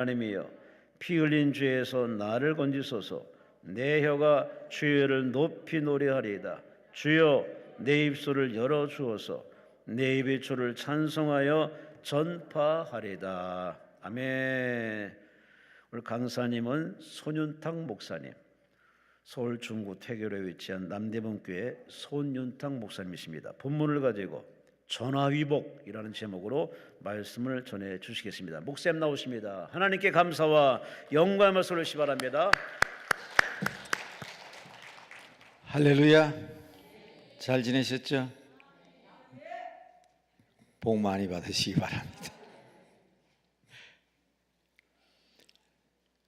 하나님이여, 피 흘린 죄에서 나를 건지소서. 내 혀가 주여를 높이 노래하리이다. 주여, 내 입술을 열어 주어서 내 입의 주를 찬송하여 전파하리이다. 아멘. 오늘 강사님은 손윤탁 목사님, 서울 중구 퇴교로에 위치한 남대문교회 손윤탁 목사님이십니다. 본문을 가지고 전화위복이라는 제목으로 말씀을 전해 주시겠습니다. 목사님 나오십니다. 하나님께 감사와 영광의 말씀을 주시기 바랍니다. 할렐루야. 잘 지내셨죠? 복 많이 받으시기 바랍니다.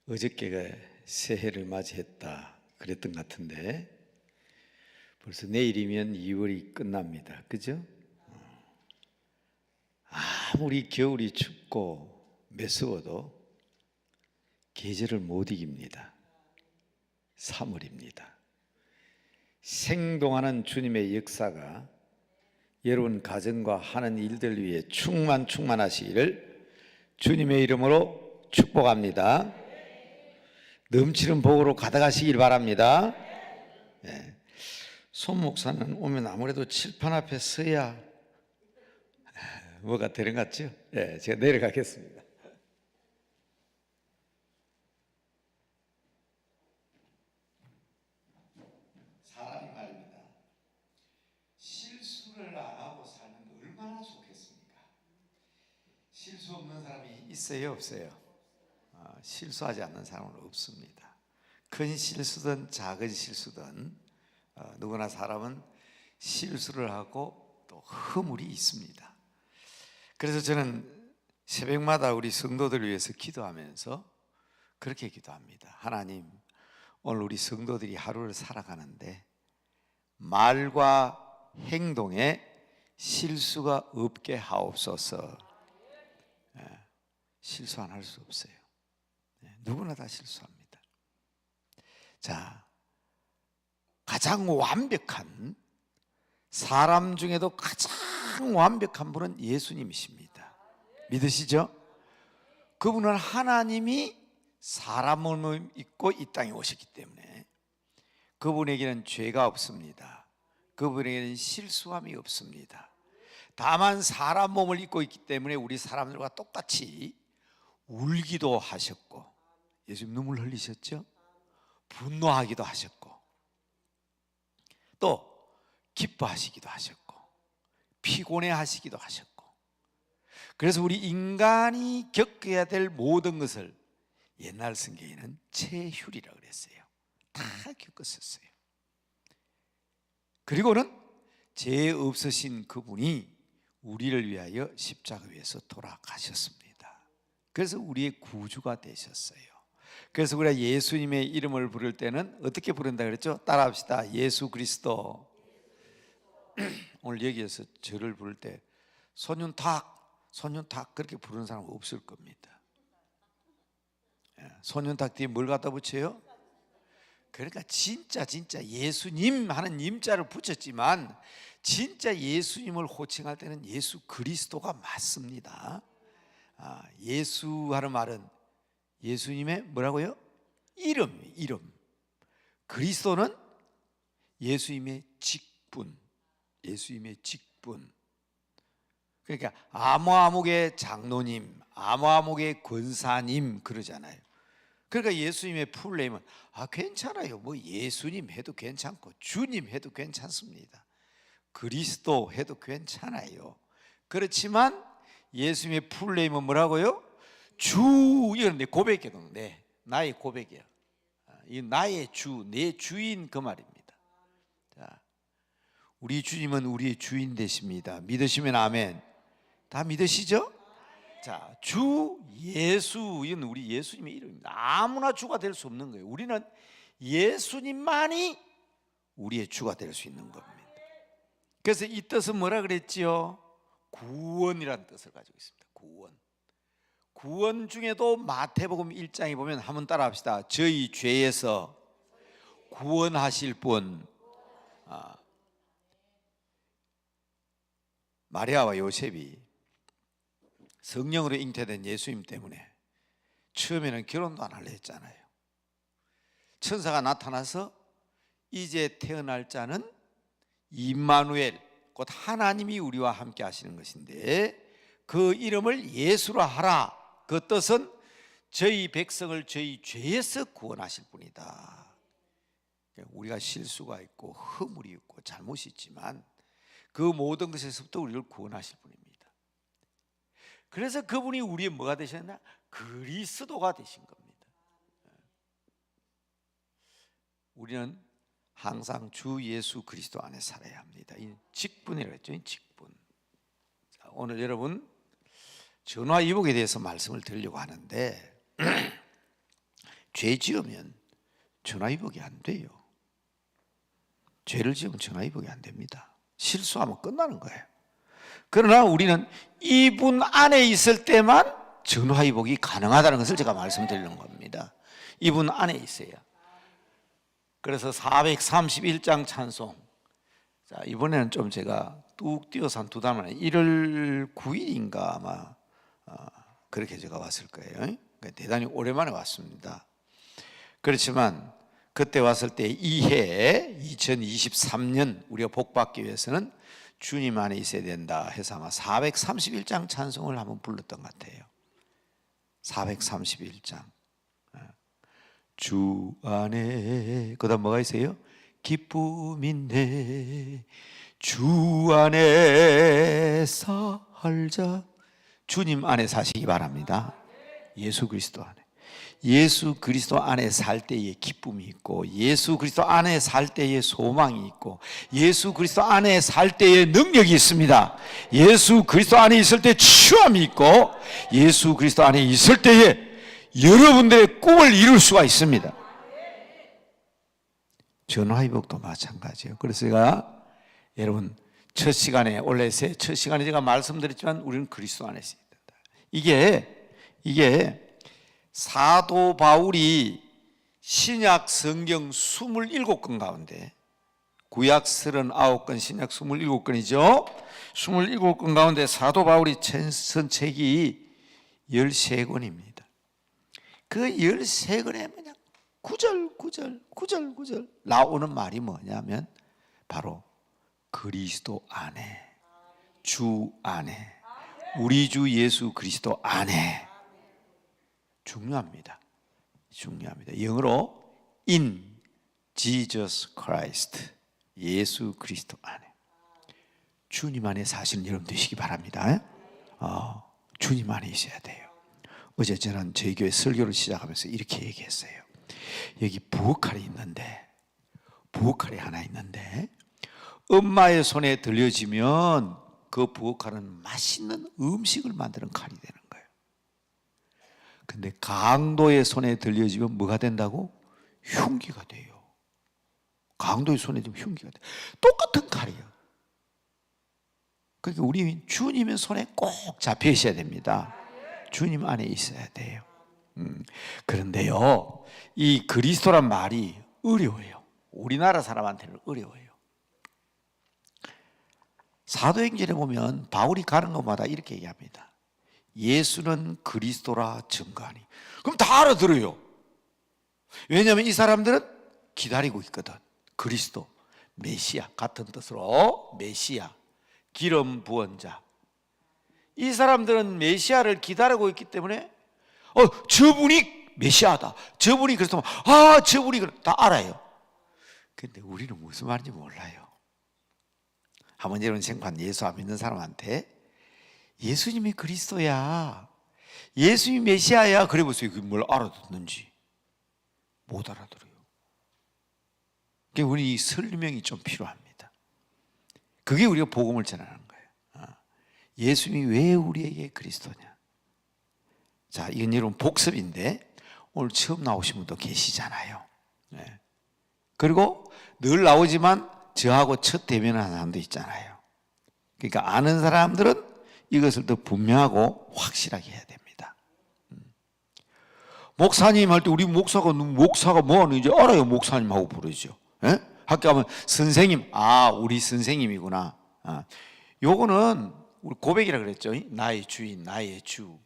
어저께가 새해를 맞이했다 그랬던 것 같은데 벌써 내일이면 2월이 끝납니다. 그죠? 아무리 겨울이 춥고 매서워도 계절을 못 이깁니다. 3월입니다. 생동하는 주님의 역사가 여러분 가정과 하는 일들 위해 충만하시기를 주님의 이름으로 축복합니다. 넘치는 복으로 가득하시길 바랍니다. 네. 손 목사는 오면 아무래도 칠판 앞에 서야 뭐가 되는 것 같죠? 네, 제가 내려가겠습니다. 사람이 말입니다. 실수를 안 하고 살는 게 얼마나 좋겠습니까? 실수 없는 사람이 있어요, 없어요? 실수하지 않는 사람은 없습니다. 큰 실수든 작은 실수든 누구나 사람은 실수를 하고 또 허물이 있습니다. 그래서 저는 새벽마다 우리 성도들을 위해서 기도하면서 그렇게 기도합니다. 하나님, 오늘 우리 성도들이 하루를 살아가는데 말과 행동에 실수가 없게 하옵소서. 실수 안 할 수 없어요. 누구나 다 실수합니다. 자, 가장 완벽한 사람 중에도 가장 완벽한 분은 예수님이십니다. 믿으시죠? 그분은 하나님이 사람을 입고 이 땅에 오셨기 때문에 그분에게는 죄가 없습니다. 그분에게는 실수함이 없습니다. 다만 사람 몸을 입고 있기 때문에 우리 사람들과 똑같이 울기도 하셨고, 예수님 눈물 흘리셨죠? 분노하기도 하셨고, 또 기뻐하시기도 하셨고, 피곤해 하시기도 하셨고, 그래서 우리 인간이 겪어야 될 모든 것을 옛날 성경에는 체휴리라고 그랬어요. 다 겪었었어요. 그리고는 죄 없으신 그분이 우리를 위하여 십자가 위에서 돌아가셨습니다. 그래서 우리의 구주가 되셨어요. 그래서 우리가 예수님의 이름을 부를 때는 어떻게 부른다 그랬죠? 따라합시다. 예수 그리스도. 오늘 여기에서 저를 부를 때 손윤탁 그렇게 부르는 사람 없을 겁니다. 손윤탁 뒤에 뭘 갖다 붙여요? 그러니까 진짜 예수님 하는 님자를 붙였지만 진짜 예수님을 호칭할 때는 예수 그리스도가 맞습니다. 예수 하는 말은 예수님의 뭐라고요? 이름. 그리스도는 예수님의 직분. 그러니까 아무아목의 장로님, 아무아목의 권사님 그러잖아요. 그러니까 예수님의 풀네임은 괜찮아요. 뭐 예수님 해도 괜찮고 주님 해도 괜찮습니다. 그리스도 해도 괜찮아요. 그렇지만 예수님의 풀네임은 뭐라고요? 주. 이건 내 고백이거든요. 나의 고백이야. 이 나의 주, 내 주인 그 말입니다. 자, 우리 주님은 우리의 주인 되십니다. 믿으시면 아멘. 다 믿으시죠? 자, 주 예수, 이건 우리 예수님의 이름입니다. 아무나 주가 될 수 없는 거예요. 우리는 예수님만이 우리의 주가 될 수 있는 겁니다. 그래서 이 뜻은 뭐라 그랬지요? 구원이라는 뜻을 가지고 있습니다. 구원 중에도 마태복음 1장에 보면 한번 따라합시다. 저희 죄에서 구원하실 분. 마리아와 요셉이 성령으로 잉태된 예수님 때문에 처음에는 결혼도 안 하려 했잖아요. 천사가 나타나서 이제 태어날 자는 임마누엘, 곧 하나님이 우리와 함께 하시는 것인데 그 이름을 예수라 하라. 그 뜻은 저희 백성을 저희 죄에서 구원하실 분이다. 우리가 실수가 있고 허물이 있고 잘못이 있지만 그 모든 것에서부터 우리를 구원하실 분입니다. 그래서 그분이 우리의 뭐가 되셨나? 그리스도가 되신 겁니다. 우리는 항상 주 예수 그리스도 안에 살아야 합니다. 이 직분이라고 했죠. 직분. 자, 오늘 여러분 전화위복에 대해서 말씀을 드리려고 하는데 죄 지으면 전화위복이 안 돼요. 죄를 지으면 전화위복이 안 됩니다. 실수하면 끝나는 거예요. 그러나 우리는 이분 안에 있을 때만 전화위복이 가능하다는 것을 제가 말씀드리는 겁니다. 이분 안에 있어야. 그래서 431장 찬송. 자, 이번에는 좀 제가 뚝 띄어서 한 두 달 만에 1월 9일인가 아마 그렇게 제가 왔을 거예요. 대단히 오랜만에 왔습니다. 그렇지만 그때 왔을 때 이해 2023년 우리가 복받기 위해서는 주님 안에 있어야 된다 해서 아마 431장 찬송을 한번 불렀던 것 같아요. 431장. 주 안에, 그 다음 뭐가 있어요? 기쁨 있네. 주 안에 살자. 주님 안에 사시기 바랍니다. 예수 그리스도 안에. 예수 그리스도 안에 살 때에 기쁨이 있고, 예수 그리스도 안에 살 때에 소망이 있고, 예수 그리스도 안에 살 때에 능력이 있습니다. 예수 그리스도 안에 있을 때 치유함이 있고, 예수 그리스도 안에 있을 때에 여러분들의 꿈을 이룰 수가 있습니다. 전화위복도 마찬가지예요. 그래서 제가 여러분 첫 시간에 올레세 첫 시간에 제가 말씀드렸지만 우리는 그리스도 안에 있어야 된다. 이게 사도 바울이 신약 성경 27권 가운데 구약 39권, 신약 27권이죠. 27권 가운데 사도 바울이 쓴 책이 13권입니다. 그 13권에 그냥 구절 나오는 말이 뭐냐면 바로 그리스도 안에, 주 안에, 우리 주 예수 그리스도 안에. 중요합니다. 영어로 in Jesus Christ, 예수 그리스도 안에. 주님 안에 사시는 여러분 되시기 바랍니다. 주님 안에 있어야 돼요. 어제 저는 저희 교회 설교를 시작하면서 이렇게 얘기했어요. 여기 부엌칼이 있는데, 부엌칼이 하나 있는데 엄마의 손에 들려지면 그 부엌칼은 맛있는 음식을 만드는 칼이 되는 거예요. 근데 강도의 손에 들려지면 뭐가 된다고? 흉기가 돼요. 강도의 손에 좀 흉기가 돼요. 똑같은 칼이에요. 그러니까 우리 주님의 손에 꼭 잡혀 있어야 됩니다. 주님 안에 있어야 돼요. 그런데요, 이 그리스도란 말이 어려워요. 우리나라 사람한테는 어려워요. 사도행전에 보면 바울이 가는 곳마다 이렇게 얘기합니다. 예수는 그리스도라 증거하니. 그럼 다 알아들어요. 왜냐하면 이 사람들은 기다리고 있거든. 그리스도, 메시아, 같은 뜻으로 메시아, 기름 부은 자. 이 사람들은 메시아를 기다리고 있기 때문에 저분이 메시아다, 저분이 그리스도, 저분이 다 알아요. 근데 우리는 무슨 말인지 몰라요. 한번 여러분 생판 예수 안 믿는 사람한테 예수님이 그리스도야, 예수님이 메시아야 그래 보세요. 그게 뭘 알아듣는지. 못 알아들어요. 그러니까 우리 설명이 좀 필요합니다. 그게 우리가 복음을 전하는 거예요. 예수님이 왜 우리에게 그리스도냐. 자, 이건 여러분 복습인데 오늘 처음 나오신 분도 계시잖아요. 네. 그리고 늘 나오지만 저하고 첫 대면하는 사람도 있잖아요. 그러니까 아는 사람들은 이것을 더 분명하고 확실하게 해야 됩니다. 목사님 할 때 우리 목사가 뭐 하는지 알아요. 목사님하고 부르죠. 예? 학교 가면 선생님, 우리 선생님이구나. 요거는 우리 고백이라 그랬죠. 나의 주인, 나의 주.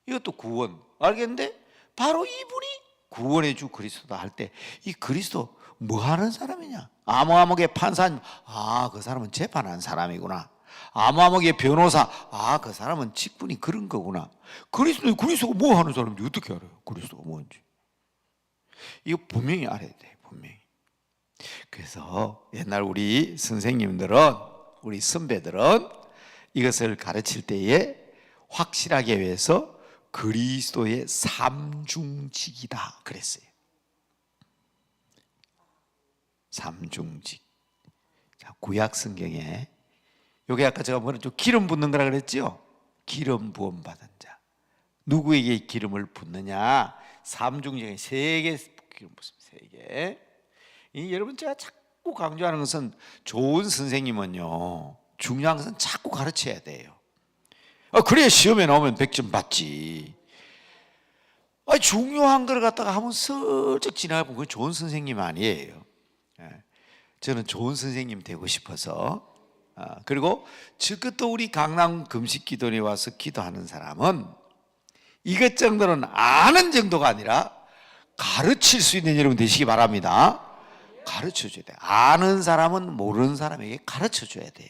이것도 구원. 알겠는데 바로 이분이 구원의 주 그리스도다 할 때 이 그리스도 뭐 하는 사람이냐? 아무아무개 판사님, 아, 그 사람은 재판하는 사람이구나. 아무아무개 변호사, 아, 그 사람은 직분이 그런 거구나. 그리스도가 뭐 하는 사람인지 어떻게 알아요? 그리스도가 뭔지. 이거 분명히 알아야 돼요, 분명히. 그래서 옛날 우리 선생님들은, 우리 선배들은 이것을 가르칠 때에 확실하게 해서 그리스도의 삼중직이다 그랬어요. 삼중직. 자, 구약 성경에 요게 아까 제가 뭐랬죠? 기름 붓는 거라 그랬죠? 기름 부음 받은 자. 누구에게 기름을 붓느냐? 삼중직에 세 개 기름 붓습니다. 세 개. 여러분 제가 자꾸 강조하는 것은 좋은 선생님은요 중요한 것은 자꾸 가르쳐야 돼요. 그래야 시험에 나오면 100점 받지. 중요한 걸 갖다가 한번 슬쩍 지나가면 그건 좋은 선생님 아니에요. 저는 좋은 선생님 되고 싶어서. 그리고 적어도 우리 강남 금식기도원에 와서 기도하는 사람은 이것 정도는 아는 정도가 아니라 가르칠 수 있는 여러분 되시기 바랍니다. 가르쳐줘야 돼. 아는 사람은 모르는 사람에게 가르쳐줘야 돼요.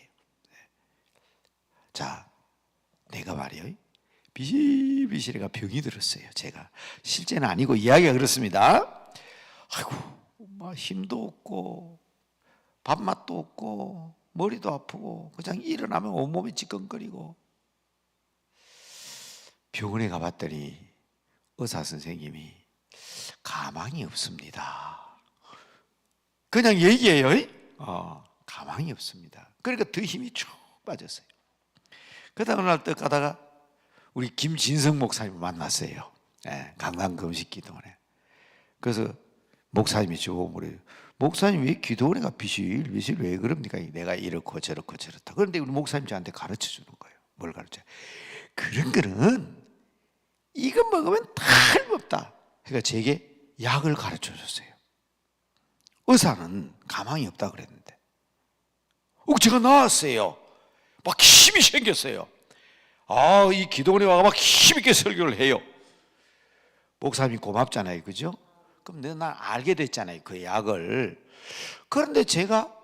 자, 내가 말이요 비실비실해가 병이 들었어요. 제가 실제는 아니고 이야기가 그렇습니다. 아이고, 막 힘도 없고 밥맛도 없고 머리도 아프고 그냥 일어나면 온몸이 찌끈거리고. 병원에 가봤더니 의사 선생님이 가망이 없습니다. 그냥 얘기해요. 가망이 없습니다. 그러니까 더 힘이 쭉 빠졌어요. 그러다 어느 날 떡 가다가 우리 김진성 목사님을 만났어요. 강남 금식기도원에. 그래서 목사님이 저보고 그래요. 목사님 왜 기도원에가 비실비실 왜 그럽니까? 내가 이렇고 저렇고 저렇다. 그런데 우리 목사님 저한테 가르쳐 주는 거예요. 뭘 가르쳐요? 그런 거는 이거 먹으면 탈없다. 그러니까 제게 약을 가르쳐 줬어요. 의사는 가망이 없다 그랬는데 제가 나왔어요. 막 힘이 생겼어요. 이 기도원에 와서 막 힘있게 설교를 해요. 목사님이 고맙잖아요, 그죠? 그럼 내가 날 알게 됐잖아요, 그 약을. 그런데 제가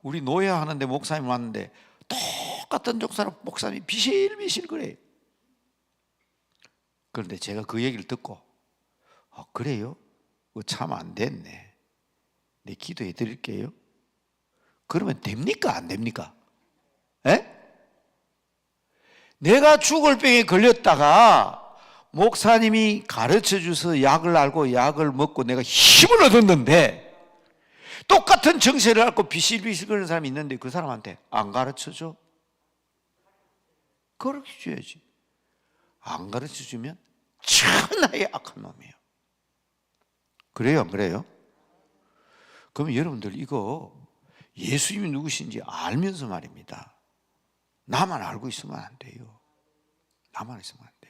우리 노예 하는데 목사님 왔는데 똑같은 종사로 목사님이 비실비실 그래요. 그런데 제가 그 얘기를 듣고 그래요? 참 안 됐네. 내 기도해 드릴게요. 그러면 됩니까? 안 됩니까? 내가 죽을 병에 걸렸다가 목사님이 가르쳐 주셔서 약을 알고 약을 먹고 내가 힘을 얻었는데 똑같은 정세를 앓고 비실비실 거리는 사람이 있는데 그 사람한테 안 가르쳐 줘? 가르쳐 줘야지. 안 가르쳐 주면 천하의 악한 놈이에요. 그래요, 안 그래요? 그럼 여러분들 이거 예수님이 누구신지 알면서 말입니다. 나만 알고 있으면 안 돼요. 나만 있으면 안 돼요.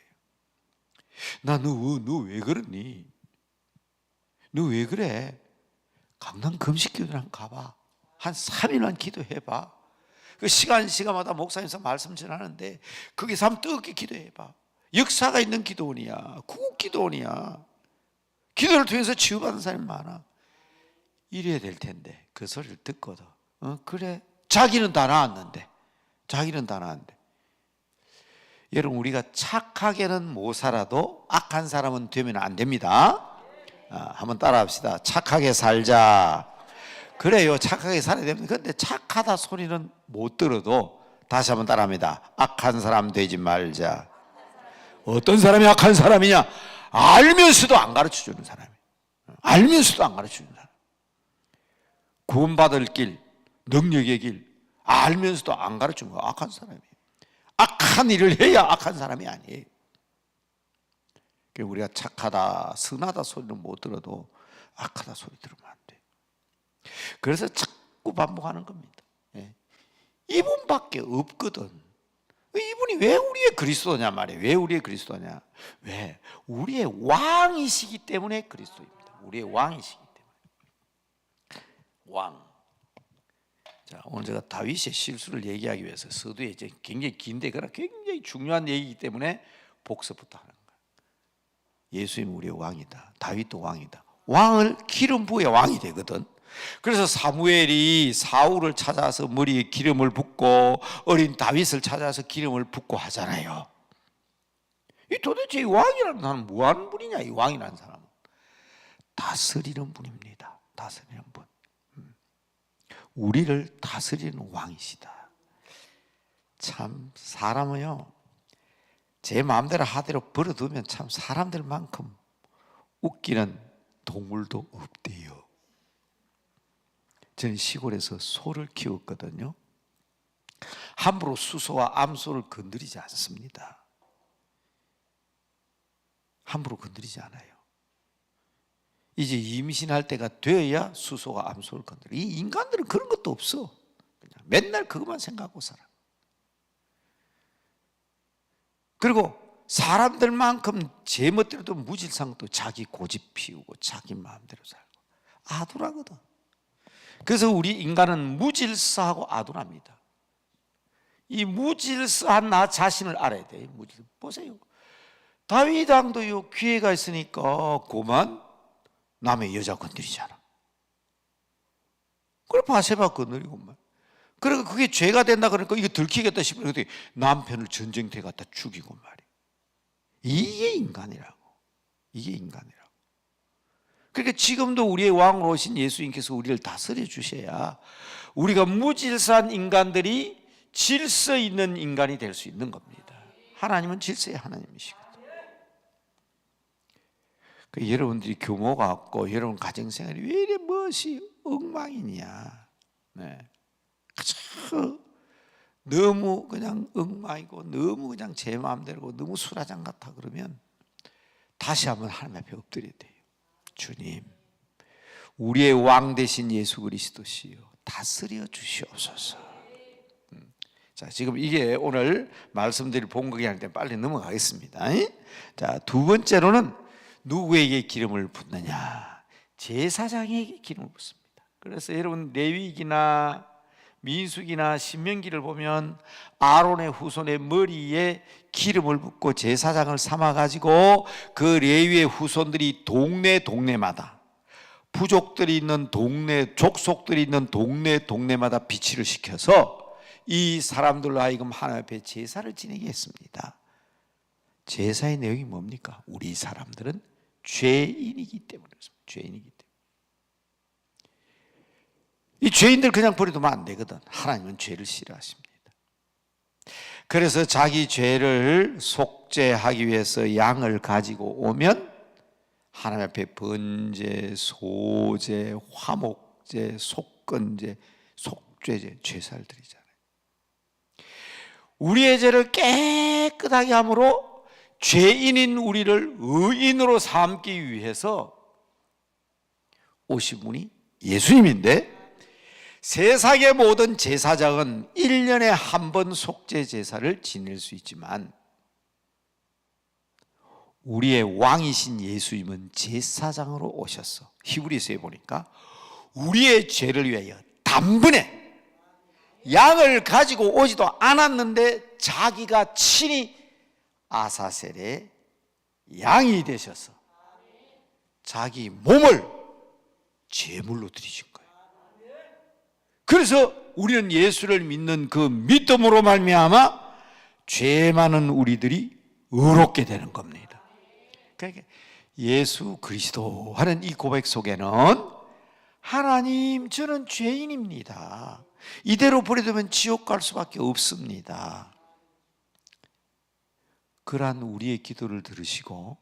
너 왜 그러니? 너 왜 그래? 강남 금식기도랑 가봐. 한 3일만 기도해봐. 그 시간마다 목사님께서 말씀 전하는데 거기서 한번 뜨겁게 기도해봐. 역사가 있는 기도원이야. 구국 기도원이야. 기도를 통해서 치유받은 사람이 많아. 이래야 될 텐데 그 소리를 듣거든. 그래. 자기는 다 나았는데. 여러분 우리가 착하게는 못 살아도 악한 사람은 되면 안 됩니다. 한번 따라합시다. 착하게 살자. 그래요, 착하게 살아야 됩니다. 그런데 착하다 소리는 못 들어도 다시 한번 따라합니다. 악한 사람 되지 말자. 어떤 사람이 악한 사람이냐? 알면서도 안 가르쳐주는 사람이에요. 알면서도 안 가르쳐주는 사람. 구원받을 길, 능력의 길 알면서도 안 가르치는 거 악한 사람이에요. 악한 일을 해야 악한 사람이 아니에요. 우리가 착하다, 선하다 소리는 못 들어도 악하다 소리 들으면 안 돼요. 그래서 자꾸 반복하는 겁니다. 이분밖에 없거든. 이분이 왜 우리의 그리스도냐 말이에요. 왜 우리의 그리스도냐? 왜? 우리의 왕이시기 때문에 그리스도입니다. 우리의 왕이시기 때문에. 왕. 자, 오늘 제가 다윗의 실수를 얘기하기 위해서 서두에 이제 굉장히 긴데 그러나 굉장히 중요한 얘기이기 때문에 복습부터 하는 거예요. 예수님 우리의 왕이다. 다윗도 왕이다. 왕을 기름 부어야 왕이 되거든. 그래서 사무엘이 사울을 찾아서 머리에 기름을 붓고 어린 다윗을 찾아서 기름을 붓고 하잖아요. 이 도대체 이 왕이라는 사람은 뭐하는 분이냐? 이 왕이라는 사람은 다스리는 분입니다. 다스리는 분. 우리를 다스리는 왕이시다. 참 사람은요, 제 마음대로 하대로 버려두면 참 사람들만큼 웃기는 동물도 없대요. 저는 시골에서 소를 키웠거든요. 함부로 수소와 암소를 건드리지 않습니다. 함부로 건드리지 않아요. 이제 임신할 때가 되어야 수소와 암소를 건드려. 이 인간들은 그런 것도 없어. 그냥 맨날 그것만 생각하고 살아. 그리고 사람들만큼 제멋대로도 무질상도 자기 고집 피우고 자기 마음대로 살고 아둔하거든. 그래서 우리 인간은 무질서하고 아둔합니다. 이 무질서한 나 자신을 알아야 돼. 보세요. 다윗 왕도요, 기회가 있으니까 그만 남의 여자 건드리잖아. 그래 바세바 건드리고 말. 그러니까 그게 죄가 된다 그러니까 이거 들키겠다 싶으면 남편을 전쟁터에 갖다 죽이고 말이야. 이게 인간이라고. 이게 인간이라고. 그러니까 지금도 우리의 왕으로 오신 예수님께서 우리를 다스려 주셔야 우리가 무질서한 인간들이 질서 있는 인간이 될 수 있는 겁니다. 하나님은 질서의 하나님이시거든요. 그 여러분들이 규모가 없고 여러분 가정생활이 왜 이래 무엇이 엉망이냐. 네. 그저 너무 그냥 엉망이고 너무 그냥 제 마음대로고 너무 수라장 같아 그러면 다시 한번 하나님 앞에 엎드려야 돼요. 주님, 우리의 왕 되신 예수 그리스도시요 다스려 주시옵소서. 자, 지금 이게 오늘 말씀드릴 본극이 아닌데 빨리 넘어가겠습니다. 자, 두 번째로는 누구에게 기름을 붓느냐? 제사장에게 기름을 붓습니다. 그래서 여러분 레위기나 민수기나 신명기를 보면 아론의 후손의 머리에 기름을 붓고 제사장을 삼아가지고 그 레위의 후손들이 동네마다 부족들이 있는 동네, 족속들이 있는 동네마다 비치를 시켜서 이 사람들로 하여금 하나님 앞에 제사를 지내게 했습니다. 제사의 내용이 뭡니까? 우리 사람들은 죄인이기 때문에 그렇습니다. 죄인이기 때문에. 이 죄인들 그냥 버려두면 안 되거든. 하나님은 죄를 싫어하십니다. 그래서 자기 죄를 속죄하기 위해서 양을 가지고 오면 하나님 앞에 번제, 소제, 화목제, 속건제, 속죄제, 제사를 드리잖아요. 우리의 죄를 깨끗하게 함으로 죄인인 우리를 의인으로 삼기 위해서 오신 분이 예수님인데, 세상의 모든 제사장은 1년에 한 번 속죄 제사를 지낼 수 있지만 우리의 왕이신 예수님은 제사장으로 오셨어. 히브리서에 보니까 우리의 죄를 위하여 단번에 양을 가지고 오지도 않았는데 자기가 친히 아사셀의 양이 되셔서 자기 몸을 제물로 드리신 거예요. 그래서 우리는 예수를 믿는 그 믿음으로 말미암아 죄 많은 우리들이 의롭게 되는 겁니다. 그러니까 예수 그리스도 하는 이 고백 속에는 하나님, 저는 죄인입니다. 이대로 버려두면 지옥 갈 수밖에 없습니다. 그러한 우리의 기도를 들으시고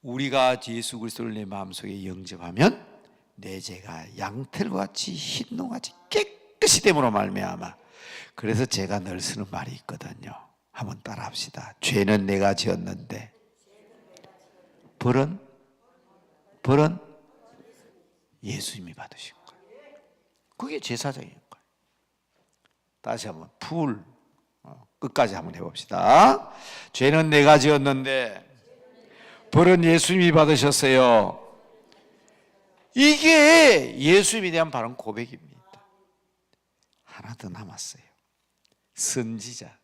우리가 예수 그리스도를 내 마음속에 영접하면 내 죄가 양털과 같이 흰노같이 깨끗이 됨으로 말미암아. 그래서 제가 늘 쓰는 말이 있거든요. 한번 따라합시다. 죄는 내가 지었는데 벌은 예수님이 받으신 거예요. 그게 제사장인 거예요. 다시 한번 끝까지 한번 해봅시다. 죄는 내가 지었는데 벌은 예수님이 받으셨어요. 이게 예수님에 대한 바른 고백입니다. 하나 더 남았어요. 선지자.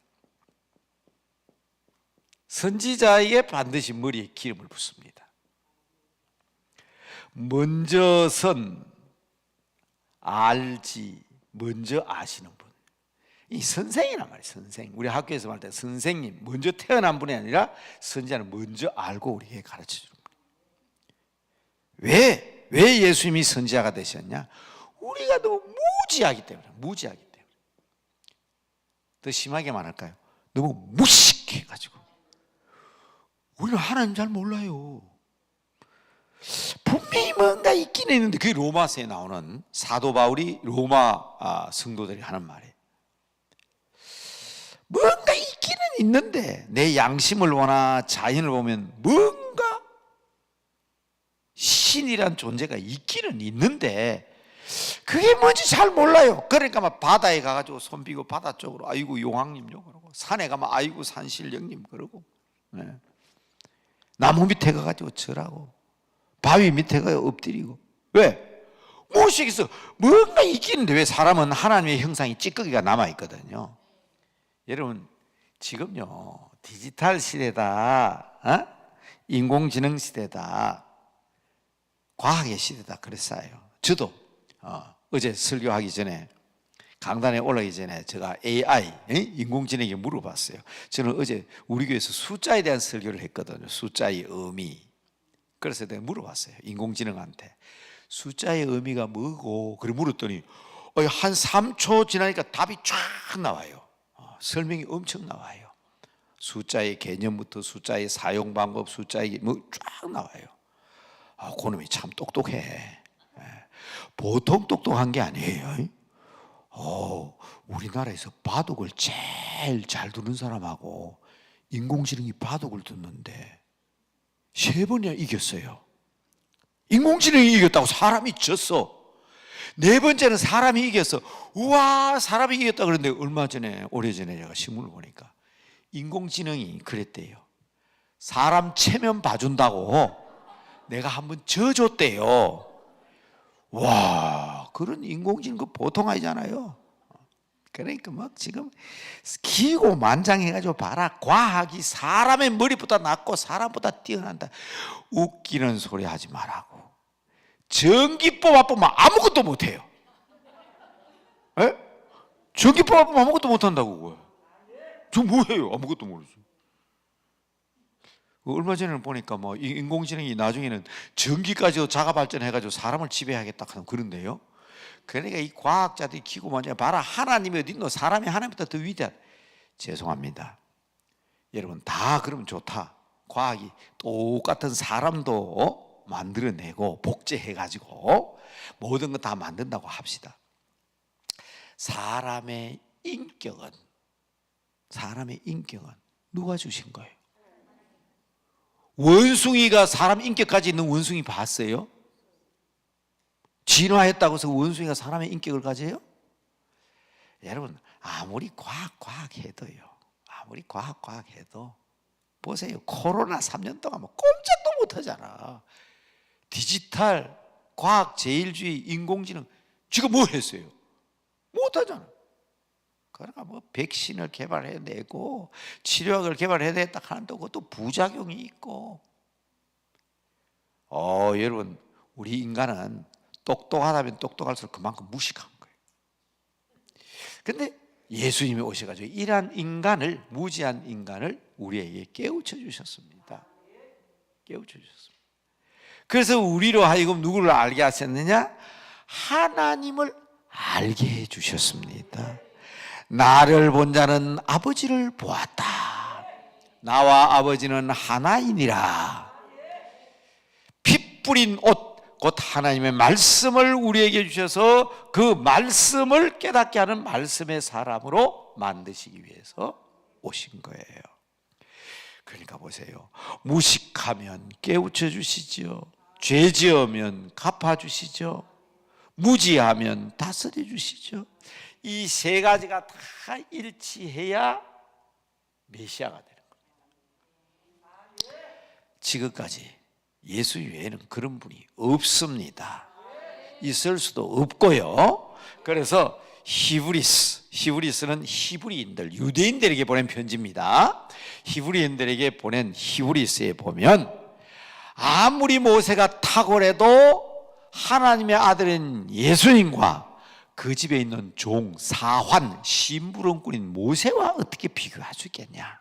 선지자에게 반드시 머리에 기름을 붓습니다. 먼저선 알지, 먼저 아시는 분. 이 선생이란 말이에요. 선생. 우리 학교에서 말 때 선생님, 먼저 태어난 분이 아니라 선지자는 먼저 알고 우리에게 가르쳐 주는 거예요. 왜 예수님이 선지자가 되셨냐? 우리가 너무 무지하기 때문에. 더 심하게 말할까요? 너무 무식해가지고. 우리는 하나님 잘 몰라요. 분명히 뭔가 있긴 있는데, 그게 로마서에 나오는 사도 바울이 로마 성도들이 하는 말이에요. 뭔가 있기는 있는데 내 양심을 보나 자연을 보면 뭔가 신이란 존재가 있기는 있는데 그게 뭔지 잘 몰라요. 그러니까 막 바다에 가가지고 손 비고 바다 쪽으로 아이고 용왕님요 그러고, 산에 가면 아이고 산신령님 그러고, 네. 나무 밑에 가가지고 절하고, 바위 밑에 가 엎드리고. 왜? 무엇이겠어? 뭔가 있기는데 왜 사람은 하나님의 형상이 찌꺼기가 남아있거든요. 여러분 지금요 디지털 시대다, 인공지능 시대다, 과학의 시대다 그랬어요. 저도 어제 설교하기 전에, 강단에 올라가기 전에 제가 AI, 인공지능에게 물어봤어요. 저는 어제 우리 교회에서 숫자에 대한 설교를 했거든요. 숫자의 의미. 그래서 내가 물어봤어요. 인공지능한테 숫자의 의미가 뭐고? 그래 물었더니 한 3초 지나니까 답이 쫙 나와요. 설명이 엄청 나와요. 숫자의 개념부터 숫자의 사용 방법, 숫자의 뭐 쫙 나와요. 그놈이 참 똑똑해. 보통 똑똑한 게 아니에요. 우리나라에서 바둑을 제일 잘 두는 사람하고 인공지능이 바둑을 두는데 3번이나 이겼어요. 인공지능이 이겼다고 사람이 졌어. 4번째는 사람이 이겼어. 우와, 사람이 이겼다 그러는데 오래전에 제가 신문을 보니까 인공지능이 그랬대요. 사람 체면 봐준다고 내가 한번 져줬대요. 와, 그런 인공지능 그 보통 아니잖아요. 그러니까 막 지금 기고만장해가지고 봐라, 과학이 사람의 머리보다 낫고 사람보다 뛰어난다. 웃기는 소리 하지 말라고. 전기 뽑아보면 아무것도 못해요. 전기 뽑아보면 아무것도 못한다고. 저 뭐해요? 아무것도 모르죠. 얼마 전에 보니까 뭐 인공지능이 나중에는 전기까지도 자가 발전해가지고 사람을 지배하겠다 하는 그런데요. 그러니까 이 과학자들이 기고만장 봐라, 하나님이 어디 있노? 사람이 하나님보다 더 위대하다. 죄송합니다. 여러분 다 그러면 좋다. 과학이 똑같은 사람도 만들어내고 복제해가지고 모든 거 다 만든다고 합시다. 사람의 인격은 누가 주신 거예요? 원숭이가 사람 인격까지 있는 원숭이 봤어요? 진화했다고 해서 원숭이가 사람의 인격을 가져요? 여러분 아무리 과학해도요, 아무리 과학해도 보세요. 코로나 3년 동안 뭐 꼼짝도 못하잖아. 디지털, 과학, 제일주의, 인공지능 지금 뭐 했어요? 못하잖아. 그러니까 뭐 백신을 개발해내고 치료약을 개발해냈다 하는데 그것도 부작용이 있고. 여러분 우리 인간은 똑똑하다면 똑똑할수록 그만큼 무식한 거예요. 근데 예수님이 오셔가지고 이러한 인간을, 무지한 인간을 우리에게 깨우쳐 주셨습니다. 깨우쳐 주셨습니다. 그래서 우리로 하여금 누구를 알게 하셨느냐? 하나님을 알게 해 주셨습니다. 나를 본 자는 아버지를 보았다. 나와 아버지는 하나이니라. 피 뿌린 옷, 곧 하나님의 말씀을 우리에게 주셔서 그 말씀을 깨닫게 하는 말씀의 사람으로 만드시기 위해서 오신 거예요. 그러니까 보세요. 무식하면 깨우쳐 주시죠. 죄 지으면 갚아 주시죠. 무지하면 다스려 주시죠. 이 3가지가 다 일치해야 메시아가 되는 겁니다. 지금까지 예수 외에는 그런 분이 없습니다. 있을 수도 없고요. 그래서 히브리스는 히브리인들, 유대인들에게 보낸 편지입니다. 히브리인들에게 보낸 히브리스에 보면 아무리 모세가 탁월해도 하나님의 아들인 예수님과 그 집에 있는 종, 사환, 심부름꾼인 모세와 어떻게 비교할 수 있겠냐?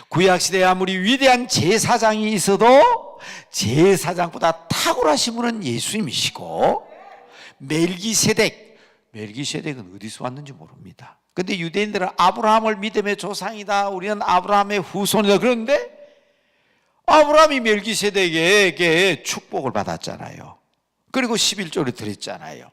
구약시대에 아무리 위대한 제사장이 있어도 제사장보다 탁월하신 분은 예수님이시고, 멜기세덱은 어디서 왔는지 모릅니다. 근데 유대인들은 아브라함을 믿음의 조상이다, 우리는 아브라함의 후손이다. 그런데 아브라함이 멜기세덱에게 축복을 받았잖아요. 그리고 11조를 드렸잖아요.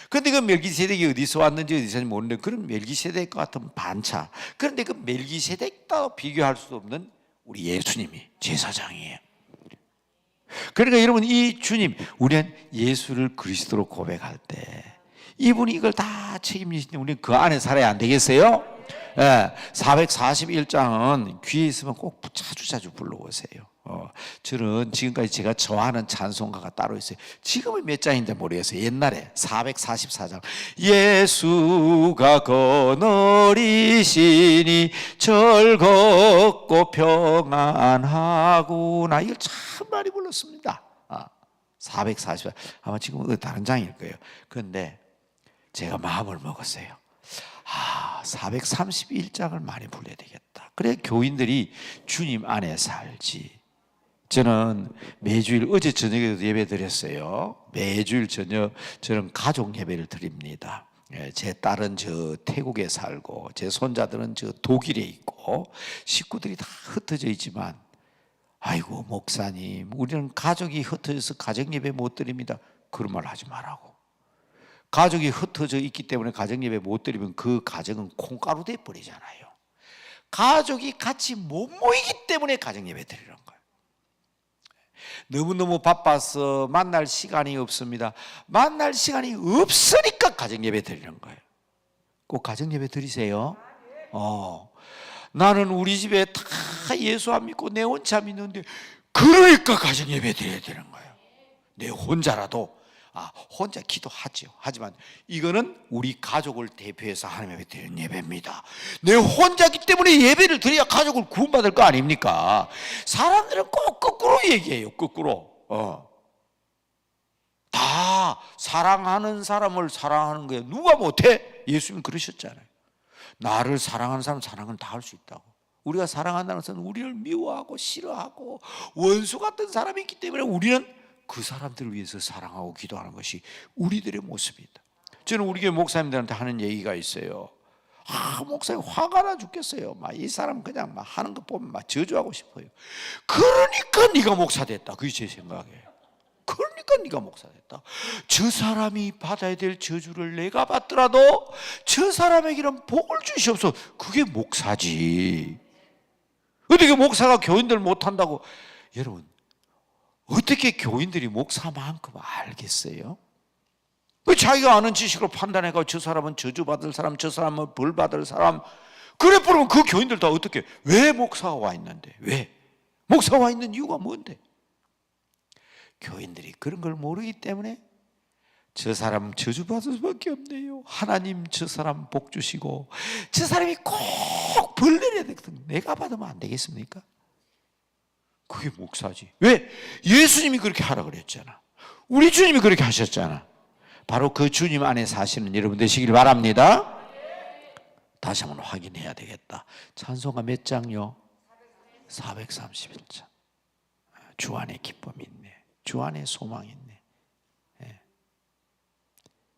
그런데 그 멜기세덱이 어디서 왔는지 어디서 모르는데, 그런 멜기세덱과 같은 반차. 그런데 그 멜기세덱과 비교할 수 없는 우리 예수님이 제사장이에요. 그러니까 여러분, 이 주님, 우리는 예수를 그리스도로 고백할 때 이분이 이걸 다 책임지시니 우리는 그 안에 살아야 안 되겠어요? 441장은 귀에 있으면 꼭 자주 불러보세요. 저는 지금까지 제가 좋아하는 찬송가가 따로 있어요. 지금은 몇 장인지 모르겠어요. 옛날에 444장, 예수가 거느리시니 즐겁고 평안하구나, 이걸 참 많이 불렀습니다. 444, 아마 지금은 다른 장일 거예요. 그런데 제가 마음을 먹었어요. 431장을 많이 불러야 되겠다. 그래 교인들이 주님 안에 살지. 저는 매주일, 어제 저녁에도 예배 드렸어요. 매주일 저녁 저는 가족 예배를 드립니다. 제 딸은 저 태국에 살고 제 손자들은 저 독일에 있고 식구들이 다 흩어져 있지만, 아이고 목사님, 우리는 가족이 흩어져서 가정 예배 못 드립니다. 그런 말 하지 말라고. 가족이 흩어져 있기 때문에 가정 예배 못 드리면 그 가정은 콩가루 돼 버리잖아요. 가족이 같이 못 모이기 때문에 가정 예배 드리는 거예요. 너무너무 바빠서 만날 시간이 없습니다. 만날 시간이 없으니까 가정 예배 드리는 거예요. 꼭 가정 예배 드리세요. 나는 우리 집에 다 예수 안 믿고 내 혼자 믿는데, 그러니까 가정 예배 드려야 되는 거예요. 내 혼자라도 혼자 기도하죠. 하지만 이거는 우리 가족을 대표해서 하나님 앞에 드리는 예배입니다. 내 혼자기 때문에 예배를 드려야 가족을 구원받을 거 아닙니까? 사람들은 꼭 거꾸로 얘기해요. 거꾸로. 다 사랑하는 사람을 사랑하는 거예요. 누가 못해? 예수님 그러셨잖아요. 나를 사랑하는 사람 사랑은 다 할 수 있다고. 우리가 사랑한다는 것은 우리를 미워하고 싫어하고 원수 같은 사람이 있기 때문에 우리는 그 사람들을 위해서 사랑하고 기도하는 것이 우리들의 모습이다. 저는 우리 교회 목사님들한테 하는 얘기가 있어요. 목사님 화가 나 죽겠어요. 이 사람 그냥 하는 거 보면 저주하고 싶어요. 그러니까 네가 목사 됐다. 그게 제 생각이에요. 그러니까 네가 목사 됐다. 저 사람이 받아야 될 저주를 내가 받더라도 저 사람에게는 복을 주시옵소서. 그게 목사지. 어떻게 목사가 교인들 못한다고. 여러분, 어떻게 교인들이 목사만큼 알겠어요? 자기가 아는 지식으로 판단해가 저 사람은 저주받을 사람, 저 사람은 벌받을 사람, 그래 부르면 그 교인들 다 어떻게, 왜 목사가 와 있는데? 왜? 목사가 와 있는 이유가 뭔데? 교인들이 그런 걸 모르기 때문에 저 사람 저주받을 수밖에 없네요. 하나님 저 사람 복 주시고, 저 사람이 꼭 벌 내려야 되거든. 내가 받으면 안 되겠습니까? 그게 목사지. 왜? 예수님이 그렇게 하라 그랬잖아. 우리 주님이 그렇게 하셨잖아. 바로 그 주님 안에 사시는 여러분 되시길 바랍니다. 다시 한번 확인해야 되겠다. 찬송가 몇 장요? 431장. 주 안에 기쁨이 있네. 주 안에 소망이 있네.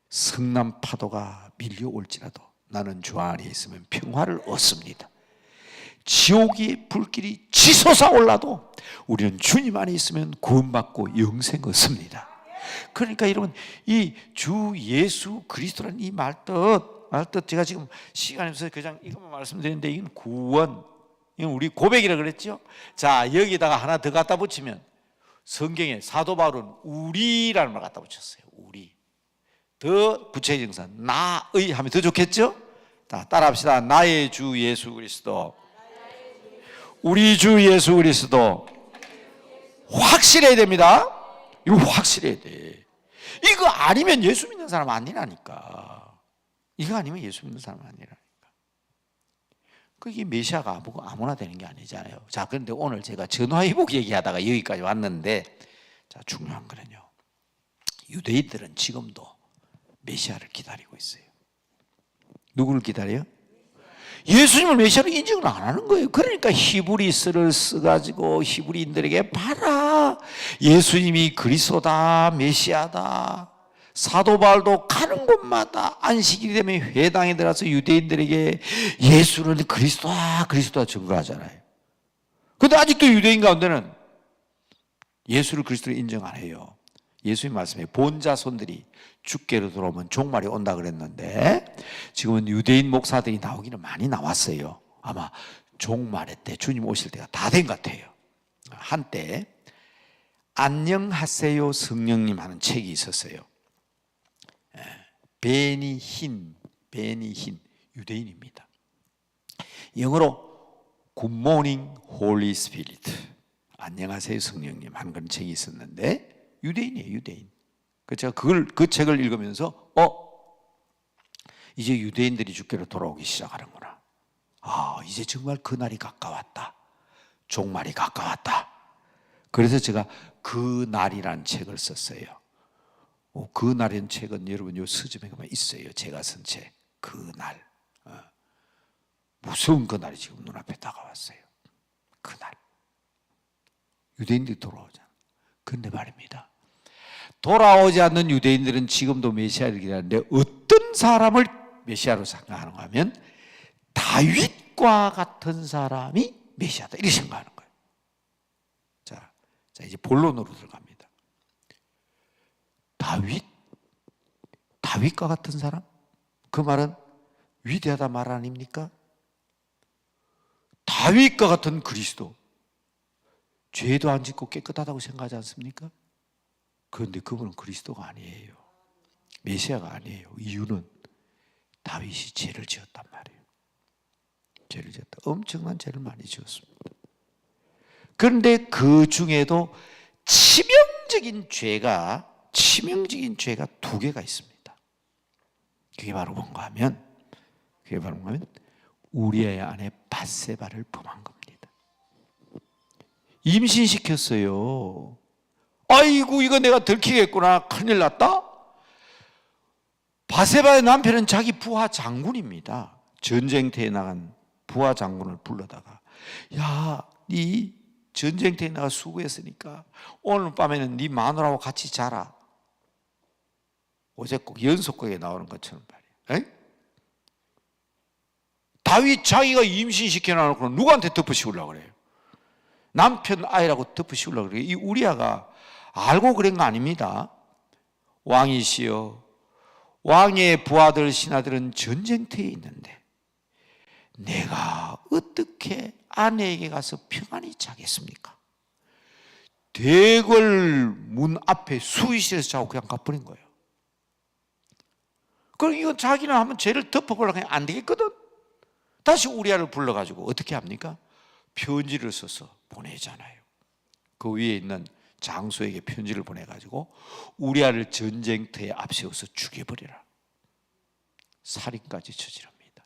성남 파도가 밀려올지라도 나는 주 안에 있으면 평화를 얻습니다. 지옥의 불길이 치솟아 올라도 우리는 주님 안에 있으면 구원받고 영생 얻습니다. 그러니까 여러분, 이 주 예수 그리스도라는 이 말뜻 제가 지금 시간이 없어서 그냥 이것만 말씀드리는데, 이건 구원, 이건 우리 고백이라 그랬죠. 자, 여기다가 하나 더 갖다 붙이면, 성경에 사도 바울은 우리라는 말 갖다 붙였어요. 우리. 더 구체적 정사 나의 하면 더 좋겠죠. 자, 따라합시다. 나의 주 예수 그리스도, 우리 주 예수 그리스도. 확실해야 됩니다. 이거 확실해야 돼. 이거 아니면 예수 믿는 사람 아니라니까. 이거 아니면 예수 믿는 사람 아니라니까. 그게 메시아가 아무나 되는 게 아니잖아요. 자, 그런데 오늘 제가 전화위복 얘기하다가 여기까지 왔는데, 자, 중요한 거는요, 유대인들은 지금도 메시아를 기다리고 있어요. 누구를 기다려요? 예수님을 메시아로 인정을 안 하는 거예요. 그러니까 히브리서를 써가지고 히브리인들에게 봐라, 예수님이 그리스도다, 메시아다. 사도 바울도 가는 곳마다 안식일이 되면 회당에 들어가서 유대인들에게 예수는 그리스도다 증거하잖아요. 그런데 아직도 유대인 가운데는 예수를 그리스도로 인정 안 해요. 예수님 말씀에 본자손들이 주께로 돌아오면 종말이 온다 그랬는데, 지금은 유대인 목사들이 나오기는 많이 나왔어요. 아마 종말의 때, 주님 오실 때가 다 된 것 같아요. 한때 안녕하세요 성령님 하는 책이 있었어요. 베니 힌 유대인입니다. 영어로 Good Morning Holy Spirit, 안녕하세요 성령님 하는 그런 책이 있었는데, 유대인이에요, 유대인. 제가 그 책을 읽으면서 이제 유대인들이 주께로 돌아오기 시작하는구나. 이제 정말 그날이 가까웠다. 종말이 가까웠다. 그래서 제가 그 날이라는 책을 썼어요. 그 날이라는 책은 여러분 요 서점에 가면 있어요. 제가 쓴 책. 그 날. 무서운 그 날이 지금 눈앞에 다가왔어요. 그 날. 유대인들이 돌아오잖아. 그런데 말입니다, 돌아오지 않는 유대인들은 지금도 메시아를 기다리는데 어떤 사람을 메시아로 생각하는가 하면 다윗과 같은 사람이 메시아다, 이렇게 생각하는 거예요. 자, 이제 본론으로 들어갑니다. 다윗과 같은 사람? 그 말은 위대하다 말 아닙니까? 다윗과 같은 그리스도, 죄도 안 짓고 깨끗하다고 생각하지 않습니까? 그런데 그분은 그리스도가 아니에요. 메시아가 아니에요. 이유는 다윗이 죄를 지었단 말이에요. 죄를 지었다. 엄청난 죄를 많이 지었습니다. 그런데 그 중에도 치명적인 죄가 두 개가 있습니다. 그게 바로 뭔가 하면 우리아의 아내 밧세바를 범한 겁니다. 임신시켰어요. 아이고, 이거 내가 들키겠구나, 큰일 났다. 밧세바의 남편은 자기 부하 장군입니다. 전쟁터에 나간 부하 장군을 불러다가, 야, 네 전쟁터에 나가 수고했으니까 오늘 밤에는 네 마누라하고 같이 자라. 어제 꼭 연속극에 나오는 것처럼 말이에요. 다윗 자기가 임신시켜놔놓고 누구한테 덮어씌우려고 그래요? 남편 아이라고 덮어씌우려고 그래요. 이 우리아가 알고 그런 거 아닙니다. 왕이시여, 왕의 부하들 신하들은 전쟁터에 있는데 내가 어떻게 아내에게 가서 평안히 자겠습니까? 대궐 문 앞에 수의실에서 자고 그냥 가버린 거예요. 그럼 이건 자기는 한번 죄를 덮어보려고 하면 안 되겠거든. 다시 우리아를 불러가지고 어떻게 합니까? 편지를 써서 보내잖아요. 그 위에 있는 장소에게 편지를 보내가지고 우리아를 전쟁터에 앞세워서 죽여버리라. 살인까지 저지릅니다.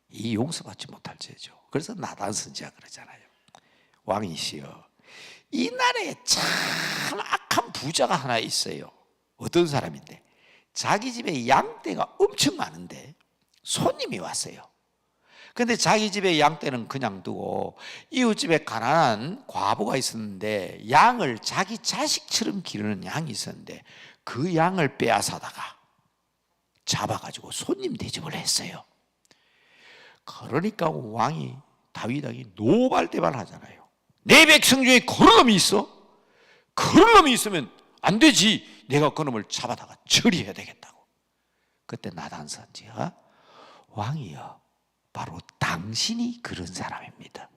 이 용서받지 못할 죄죠. 그래서 나단 선지자 그러잖아요. 왕이시여, 이 나라에 참 악한 부자가 하나 있어요. 어떤 사람인데 자기 집에 양떼가 엄청 많은데 손님이 왔어요. 근데 자기 집에 양떼는 그냥 두고 이웃집에 가난한 과부가 있었는데 양을 자기 자식처럼 기르는 양이 있었는데 그 양을 빼앗아다가 잡아가지고 손님 대접을 했어요. 그러니까 왕이, 다윗 왕이 노발대발하잖아요. 내 백성 중에 그런 놈이 있어? 그런 놈이 있으면 안 되지. 내가 그 놈을 잡아다가 처리해야 되겠다고. 그때 나단 선지자가, 왕이여, 바로 당신이 그런 사람입니다.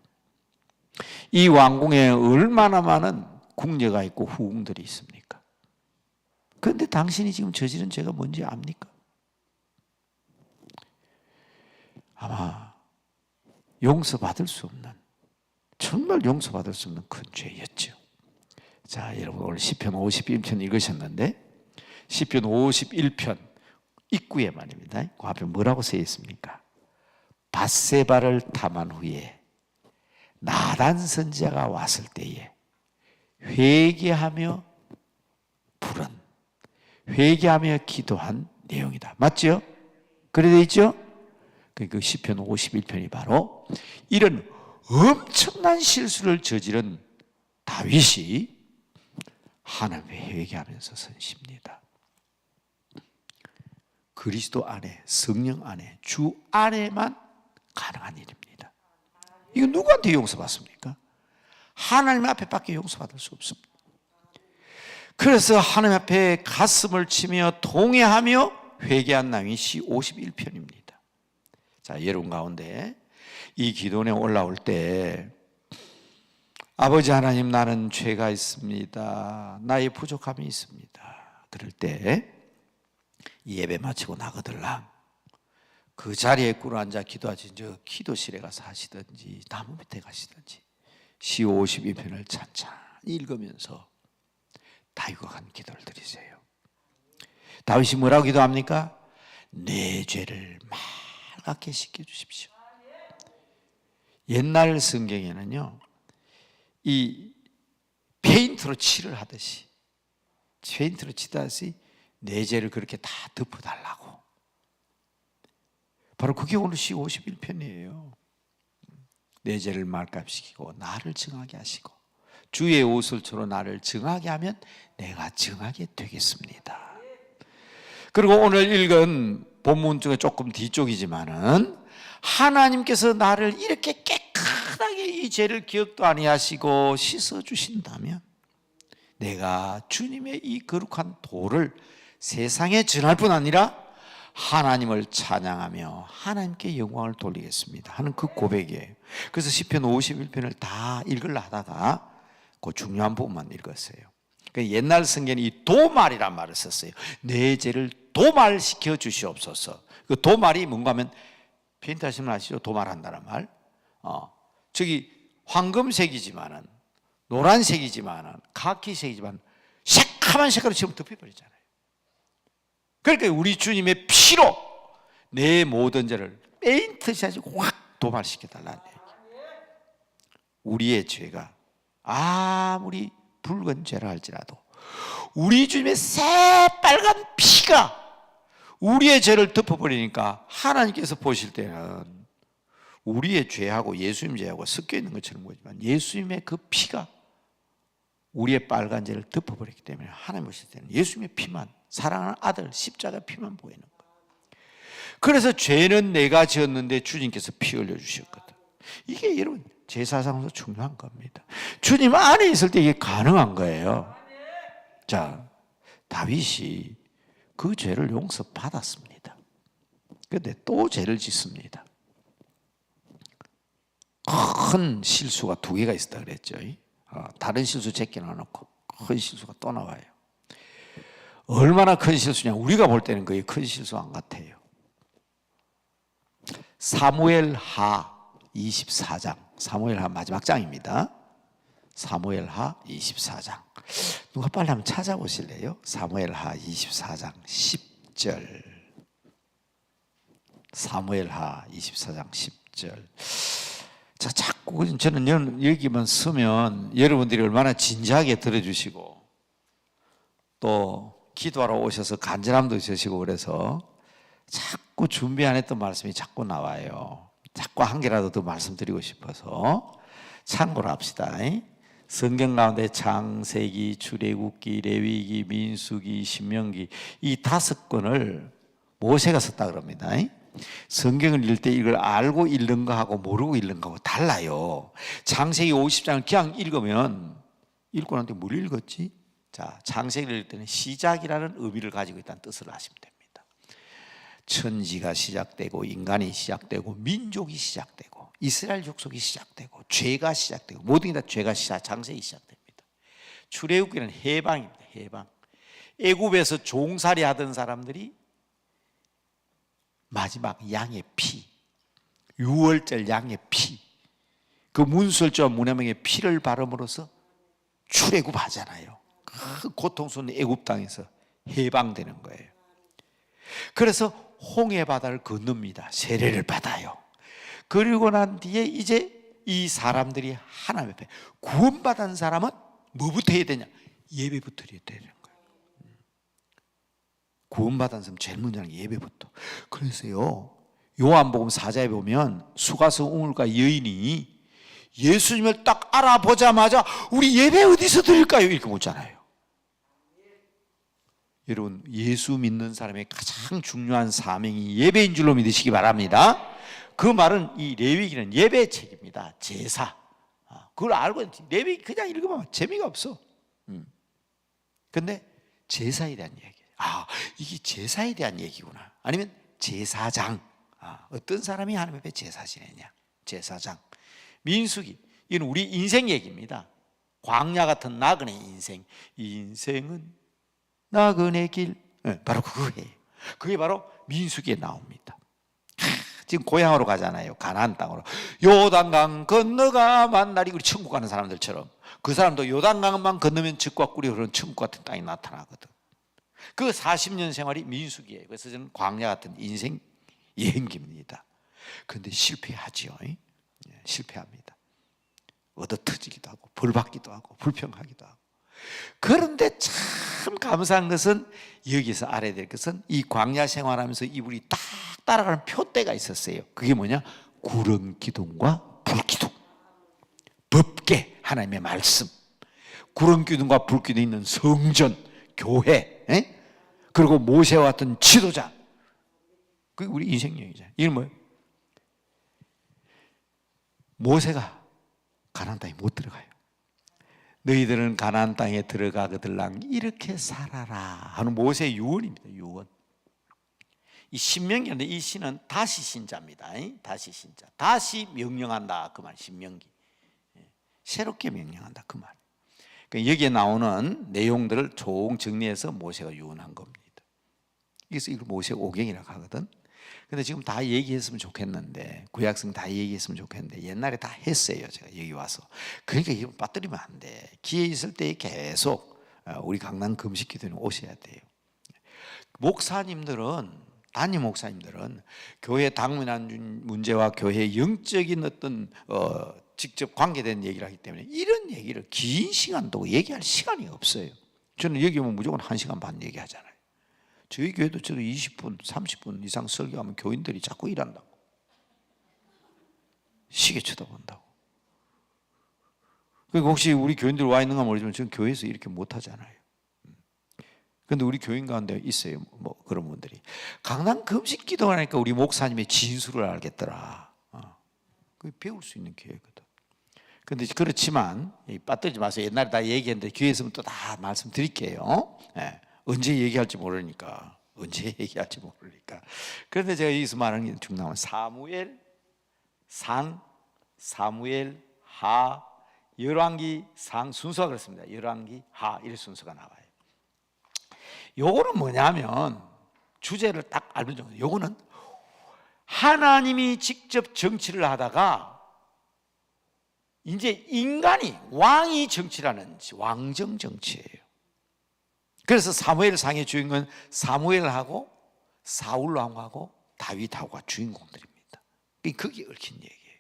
이 왕궁에 얼마나 많은 궁녀가 있고 후궁들이 있습니까? 그런데 당신이 지금 저지른 죄가 뭔지 압니까? 아마 용서받을 수 없는, 정말 용서받을 수 없는 큰 죄였죠. 자, 여러분 오늘 시편 51편 읽으셨는데 시편 51편 입구에 말입니다. 그 앞에 뭐라고 써 있습니까? 밧세바를 탐한 후에 나단 선지자가 왔을 때에 회개하며 부른, 회개하며 기도한 내용이다. 맞죠? 그래 돼 있죠? 그 시편 51편이 바로 이런 엄청난 실수를 저지른 다윗이 하나님께 회개하면서 선십니다. 그리스도 안에, 성령 안에, 주 안에만 가능한 일입니다. 이거 누구한테 용서받습니까? 하나님 앞에밖에 용서받을 수 없습니다. 그래서 하나님 앞에 가슴을 치며 동의하며 회개한 다윗이 51편입니다. 자, 여러분 가운데 이 기도원에 올라올 때 아버지 하나님, 나는 죄가 있습니다. 나의 부족함이 있습니다. 그럴 때 예배 마치고 나거들랑 그 자리에 꿇어앉아 기도하지, 저 기도실에 가서 하시든지 나무 밑에 가시든지 시 52편을 찬찬히 읽으면서 다윗과 한 기도를 드리세요. 다윗이 뭐라고 기도합니까? 내 죄를 맑게 씻겨주십시오. 옛날 성경에는요, 이 페인트로 칠을 하듯이, 페인트로 치듯이 내 죄를 그렇게 다 덮어달라고. 바로 그게 오늘 시 51편이에요. 내 죄를 말값시키고 나를 정하게 하시고 주의 옷을처로 나를 정하게 하면 내가 정하게 되겠습니다. 그리고 오늘 읽은 본문 중에 조금 뒤쪽이지만은 하나님께서 나를 이렇게 깨끗하게 이 죄를 기억도 아니하시고 씻어주신다면 내가 주님의 이 거룩한 도를 세상에 전할 뿐 아니라 하나님을 찬양하며 하나님께 영광을 돌리겠습니다 하는 그 고백이에요. 그래서 시편 51편을 다 읽으려 하다가 그 중요한 부분만 읽었어요. 그러니까 옛날 성경에 이 도말이란 말을 썼어요. 내 죄를 도말시켜 주시옵소서. 그 도말이 뭔가 하면 페인트 하시면 아시죠? 도말한다는 말. 저기 황금색이지만은 노란색이지만은 카키색이지만 새카만 색깔로 지금 덮여버리잖아요. 그러니까 우리 주님의 피로 내 모든 죄를 페인트샷이 확 도말시켜달라는 얘기예요. 우리의 죄가 아무리 붉은 죄라 할지라도 우리 주님의 새빨간 피가 우리의 죄를 덮어버리니까 하나님께서 보실 때는 우리의 죄하고 예수님 죄하고 섞여 있는 것처럼 보이지만 예수님의 그 피가 우리의 빨간 죄를 덮어버렸기 때문에 하나님 보실 때는 예수님의 피만, 사랑하는 아들 십자가 피만 보이는 거예요. 그래서 죄는 내가 지었는데 주님께서 피 흘려주셨거든. 이게 여러분 제사상으로 중요한 겁니다. 주님 안에 있을 때 이게 가능한 거예요. 자, 다윗이 그 죄를 용서받았습니다. 그런데 또 죄를 짓습니다. 큰 실수가 두 개가 있었다 그랬죠. 다른 실수 제끼 놔놓고 큰 실수가 또 나와요. 얼마나 큰 실수냐, 우리가 볼 때는 거의 큰 실수 안 같아요. 사무엘하 24장, 사무엘하 마지막 장입니다. 사무엘하 24장. 누가 빨리 한번 찾아보실래요? 사무엘하 24장 10절. 사무엘하 24장 10절. 자, 자꾸 저는 여기만 쓰면 여러분들이 얼마나 진지하게 들어주시고 또 기도하러 오셔서 간절함도 있으시고 그래서 자꾸 준비 안 했던 말씀이 자꾸 나와요. 자꾸 한 개라도 더 말씀드리고 싶어서 참고를 합시다. 성경 가운데 창세기, 출애굽기, 레위기, 민수기, 신명기 이 5권을 모세가 썼다 그럽니다. 성경을 읽을 때 이걸 알고 읽는 거하고 모르고 읽는 거하고 달라요. 창세기 50장을 그냥 읽으면 읽고 나는데 뭘 읽었지? 자, 창세기를 읽을 때는 시작이라는 의미를 가지고 있다는 뜻을 아시면 됩니다. 천지가 시작되고 인간이 시작되고 민족이 시작되고 이스라엘 족속이 시작되고 죄가 시작되고 모든 게 다 죄가 창세기 시작됩니다. 출애굽기는 해방입니다. 해방. 애굽에서 종살이 하던 사람들이 마지막 양의 피, 유월절 양의 피, 그 문설주와 문화명의 피를 바름으로써 출애굽하잖아요. 그 고통스러운 애굽 땅에서 해방되는 거예요. 그래서 홍해 바다를 건넙니다. 세례를 받아요. 그리고 난 뒤에 이제 이 사람들이 하나님 앞에 구원받은 사람은 뭐부터 해야 되냐? 예배부터 해야 되는 거예요. 구원받은 사람 제일 먼저 하는 게 예배부터. 그래서요, 요한복음 4장에 보면 수가성 우물가 여인이 예수님을 딱 알아보자마자 우리 예배 어디서 드릴까요? 이렇게 묻잖아요. 여러분, 예수 믿는 사람의 가장 중요한 사명이 예배인 줄로 믿으시기 바랍니다. 그 말은 이 레위기는 예배 책입니다. 제사. 그걸 알고 레위기 그냥 읽으면 재미가 없어. 근데 제사에 대한 얘기. 이게 제사에 대한 얘기구나. 아니면 제사장. 어떤 사람이 하나님 앞에 제사 지내냐. 제사장. 민수기. 이건 우리 인생 얘기입니다. 광야 같은 나그네 인생. 이 인생은 나그네 길. 바로 그거예요. 그게 바로 민수기에 나옵니다. 지금 고향으로 가잖아요. 가나안 땅으로. 요단강 건너가 만나리. 우리 천국 가는 사람들처럼. 그 사람도 요단강만 건너면 젖과 꿀이 흐르는 천국 같은 땅이 나타나거든. 그 40년 생활이 민수기예요. 그래서 저는 광야 같은 인생 여행기입니다. 그런데 실패하지요. 실패합니다. 얻어터지기도 하고 벌받기도 하고 불평하기도 하고. 그런데 참 감사한 것은 여기서 알아야 될 것은 이 광야 생활하면서 이분이 딱 따라가는 표대가 있었어요. 그게 뭐냐? 구름기둥과 불기둥. 법계, 하나님의 말씀. 구름기둥과 불기둥이 있는 성전, 교회. 그리고 모세와 같은 지도자. 그게 우리 인생 여행이잖아요. 이건 뭐예요? 모세가 가나안 땅에 못 들어가요. 너희들은 가나안 땅에 들어가거들랑 이렇게 살아라 하는 모세의 유언입니다. 유언. 이 신명기인데 이 신은 다시 신자입니다. 다시 신자. 다시 명령한다 그 말. 신명기. 새롭게 명령한다 그 말. 그러니까 여기에 나오는 내용들을 총 정리해서 모세가 유언한 겁니다. 그래서 이걸 모세 오경이라고 하거든. 근데 지금 다 얘기했으면 좋겠는데, 구약성 다 얘기했으면 좋겠는데 옛날에 다 했어요. 제가 여기 와서. 그러니까 이거 빠뜨리면 안 돼. 기회 있을 때 계속 우리 강남 금식기도에 오셔야 돼요. 목사님들은, 담임 목사님들은 교회 당면한 문제와 교회의 영적인 어떤 직접 관계된 얘기를 하기 때문에 이런 얘기를 긴 시간 두고 얘기할 시간이 없어요. 저는 여기 오면 무조건 1시간 반 얘기하잖아요. 저희 교회도 저도 20분, 30분 이상 설교하면 교인들이 자꾸 일한다고. 시계 쳐다본다고. 그러니까 혹시 우리 교인들 와 있는가 모르지만 저는 교회에서 이렇게 못하잖아요. 그런데 우리 교인 가운데 있어요. 뭐 그런 분들이. 강남 금식 기도하니까 우리 목사님의 진술을 알겠더라. 그게 배울 수 있는 기회거든. 그런데 그렇지만 빠뜨리지 마세요. 옛날에 다 얘기했는데 기회에서는 또 다 말씀드릴게요. 언제 얘기할지 모르니까. 그런데 제가 여기서 말하는 게 중요한 사무엘, 상, 사무엘, 하, 열왕기, 상 순서가 그렇습니다. 열왕기, 하 이런 순서가 나와요. 요거는 뭐냐면 주제를 딱 알면 좋아요. 요거는 하나님이 직접 정치를 하다가 이제 인간이 왕이 정치를 하는 왕정 정치예요. 그래서 사무엘상의 주인공은 사무엘하고 사울왕하고 다윗하고가 주인공들입니다. 그게 얽힌 얘기예요.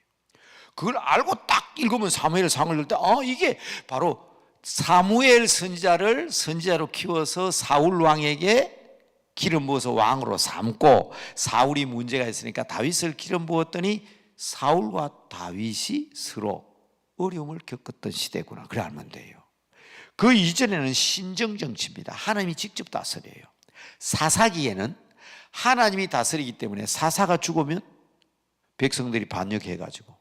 그걸 알고 딱 읽으면 사무엘상을 읽을 때 이게 바로 사무엘 선지자로 키워서 사울왕에게 기름 부어서 왕으로 삼고 사울이 문제가 있으니까 다윗을 기름 부었더니 사울과 다윗이 서로 어려움을 겪었던 시대구나. 그래 알면 돼요. 그 이전에는 신정정치입니다. 하나님이 직접 다스려요. 사사기에는 하나님이 다스리기 때문에 사사가 죽으면 백성들이 반역해가지고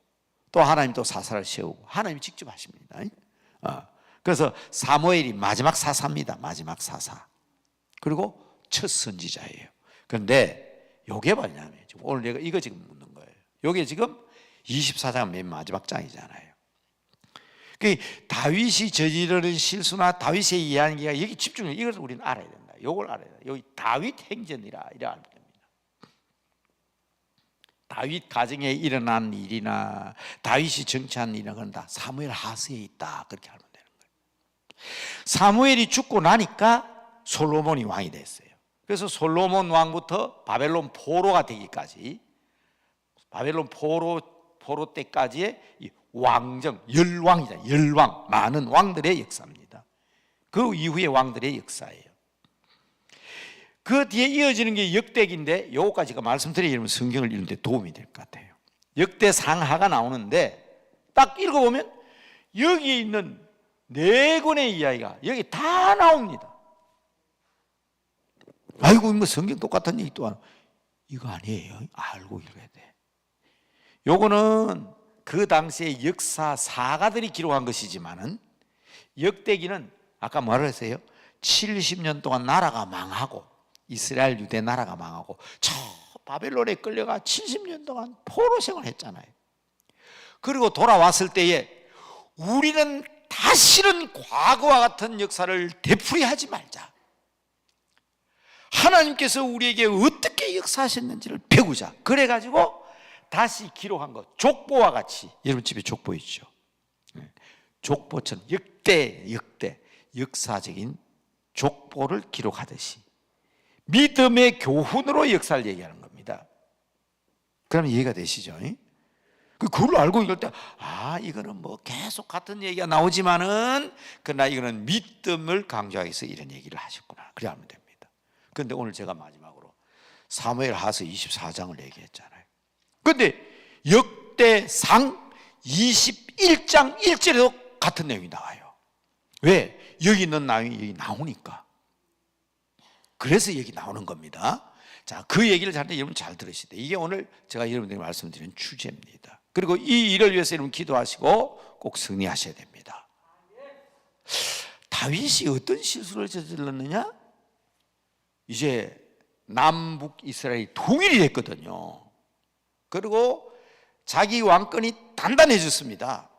또 하나님 또 사사를 세우고 하나님이 직접 하십니다. 그래서 사무엘이 마지막 사사입니다. 마지막 사사. 그리고 첫 선지자예요. 그런데 요게 뭐냐면 지금 오늘 내가 이거 지금 묻는 거예요. 요게 지금 24장 맨 마지막 장이잖아요. 그 다윗이 저지르는 실수나 다윗의 이야기가 여기 집중해. 이것을 우리는 알아야 된다. 요걸 알아야 된다. 여기 다윗 행전이라 이래 알면 됩니다. 다윗 가정에 일어난 일이나 다윗이 정치한 일이나 그건 다 사무엘 하스에 있다. 그렇게 알면 되는 거예요. 사무엘이 죽고 나니까 솔로몬이 왕이 됐어요. 그래서 솔로몬 왕부터 바벨론 포로가 되기까지, 바벨론 포로 때까지의 이 왕정, 열왕이다. 열왕, 많은 왕들의 역사입니다. 그 이후의 왕들의 역사예요. 그 뒤에 이어지는 게 역대기인데, 요거까지 제가 말씀드리면 성경을 읽는 데 도움이 될 것 같아요. 역대상하가 나오는데 딱 읽어보면 여기 있는 4권의 이야기가 여기 다 나옵니다. 아이고, 뭐 성경 똑같은 얘기 또 하나. 이거 아니에요. 알고 읽어야 돼. 요거는 그 당시에 역사 사가들이 기록한 것이지만은, 역대기는 아까 뭐라 했어요? 70년 동안 나라가 망하고, 이스라엘 유대 나라가 망하고 저 바벨론에 끌려가 70년 동안 포로 생활했잖아요. 그리고 돌아왔을 때에 우리는 다시는 과거와 같은 역사를 되풀이하지 말자. 하나님께서 우리에게 어떻게 역사하셨는지를 배우자. 그래가지고 다시 기록한 것, 족보와 같이. 여러분 집에 족보 있죠? 족보처럼 역사적인 족보를 기록하듯이 믿음의 교훈으로 역사를 얘기하는 겁니다. 그러면 이해가 되시죠? 그걸 알고 읽을 때, 이거는 뭐 계속 같은 얘기가 나오지만은, 그러나 이거는 믿음을 강조하기 위해서 이런 얘기를 하셨구나. 그래 하면 됩니다. 그런데 오늘 제가 마지막으로 사무엘하서 24장을 얘기했잖아요. 그런데 역대상 21장 1절에도 같은 내용이 나와요. 왜? 여기 있는 내용이 여기 나오니까. 그래서 여기 나오는 겁니다. 자, 그 얘기를 여러분 잘 들으시되, 이게 오늘 제가 여러분들에게 말씀드리는 주제입니다. 그리고 이 일을 위해서 여러분 기도하시고 꼭 승리하셔야 됩니다. 다윗이 어떤 실수를 저질렀느냐? 이제 남북 이스라엘이 통일이 됐거든요. 그리고 자기 왕권이 단단해졌습니다.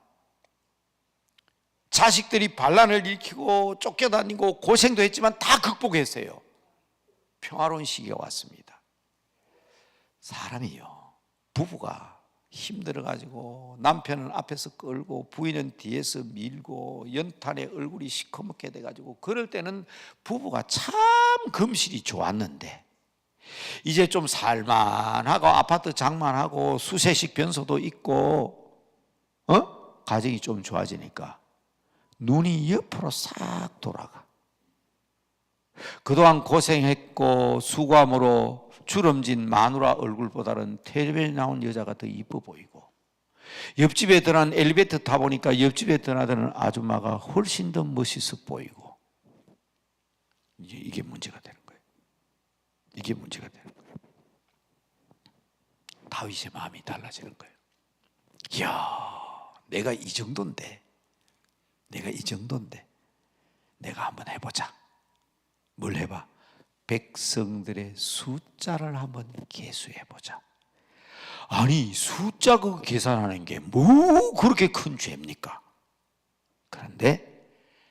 자식들이 반란을 일으키고 쫓겨다니고 고생도 했지만 다 극복했어요. 평화로운 시기가 왔습니다. 사람이요, 부부가 힘들어가지고 남편은 앞에서 끌고 부인은 뒤에서 밀고 연탄에 얼굴이 시커멓게 돼가지고, 그럴 때는 부부가 참 금실이 좋았는데, 이제 좀 살만하고 아파트 장만하고 수세식 변소도 있고 가정이 좀 좋아지니까 눈이 옆으로 싹 돌아가. 그동안 고생했고 수고함으로 주름진 마누라 얼굴보다는 텔레비전에 나온 여자가 더 이뻐 보이고, 옆집에 드는 엘리베이터 타보니까 옆집에 드나드는 아줌마가 훨씬 더 멋있어 보이고, 이게 문제가 되는 거예요. 이게 문제가 되는 거예요. 다윗의 마음이 달라지는 거예요. 이야, 내가 이 정도인데 내가 한번 해보자. 뭘 해봐? 백성들의 숫자를 한번 계수해보자. 아니, 숫자 그거 계산하는 게 뭐 그렇게 큰 죄입니까? 그런데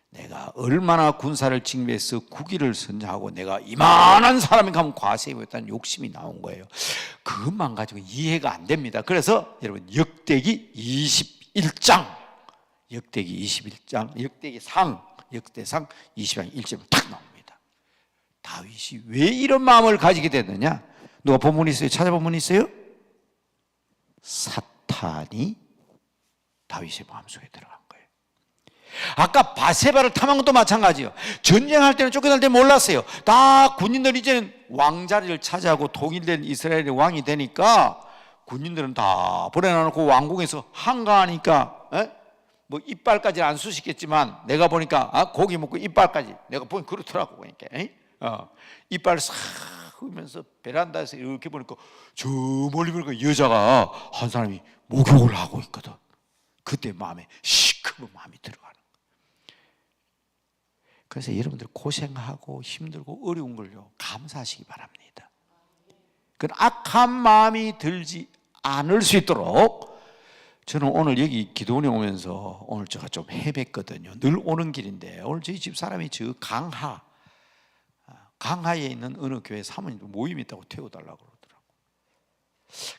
내가 얼마나 군사를 징배해서 국위를 선정하고 내가 이만한 사람이 가면 과세하겠다는 욕심이 나온 거예요. 그것만 가지고 이해가 안 됩니다. 그래서 여러분 역대기 21장, 역대상 20장 1절에 딱 나옵니다. 다윗이 왜 이런 마음을 가지게 됐느냐? 누가 본문 있어요? 찾아본 분 있어요? 사탄이 다윗의 마음속에 들어간 거예요. 아까 바세바를 탐한 것도 마찬가지예요. 전쟁할 때는 쫓겨날 때 몰랐어요. 다 군인들이 이제는 왕자리를 차지하고 통일된 이스라엘의 왕이 되니까 군인들은 다 보내놓고 왕궁에서 한가하니까, 뭐 이빨까지는 안 쑤시겠지만 내가 보니까 고기 먹고 이빨까지 내가 보니 그렇더라고. 그러니까 이빨 싹 흡면서 베란다에서 이렇게 보니까 저 멀리 보니까 여자가 한 사람이 목욕을 하고 있거든. 그때 마음에 시커먼 마음이 들어가는 거예요. 그래서 여러분들 고생하고 힘들고 어려운 걸요 감사하시기 바랍니다. 그 악한 마음이 들지 않을 수 있도록, 저는 오늘 여기 기도원에 오면서 오늘 제가 좀 헤맸거든요. 늘 오는 길인데 오늘 저희 집 사람이 저 강하에 있는 어느 교회 사모님도 모임이 있다고 태워달라고 그러더라고요.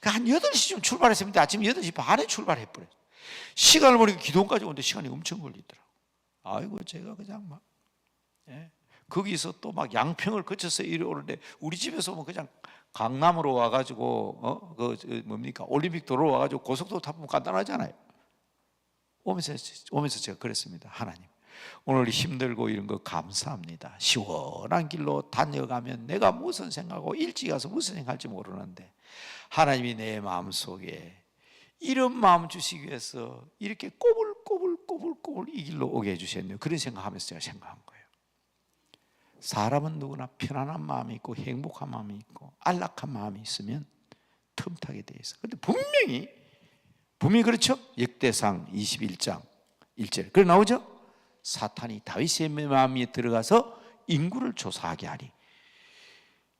한 8시쯤 출발했습니다. 아침 8시 반에 출발해버렸어요. 시간을 보니까 기도원까지 오는데 시간이 엄청 걸리더라고요. 아이고 제가 그냥 막 거기서 또 막 양평을 거쳐서 이리 오는데 우리 집에서 오면 그냥 강남으로 와가지고 뭡니까 올림픽 도로 와가지고 고속도로 타보면 간단하잖아요. 오면서 제가 그랬습니다. 하나님, 오늘 힘들고 이런 거 감사합니다. 시원한 길로 다녀가면 내가 무슨 생각하고 일찍 가서 무슨 생각할지 모르는데 하나님이 내 마음속에 이런 마음 주시기 위해서 이렇게 꼬불꼬불 이 길로 오게 해주셨네요. 그런 생각하면서 제가 생각한 거예요. 사람은 누구나 편안한 마음이 있고 행복한 마음이 있고 안락한 마음이 있으면 틈타게 돼 있어. 근데 분명히 그렇죠? 역대상 21장 1절 그래 나오죠? 사탄이 다윗의 마음에 들어가서 인구를 조사하게 하리.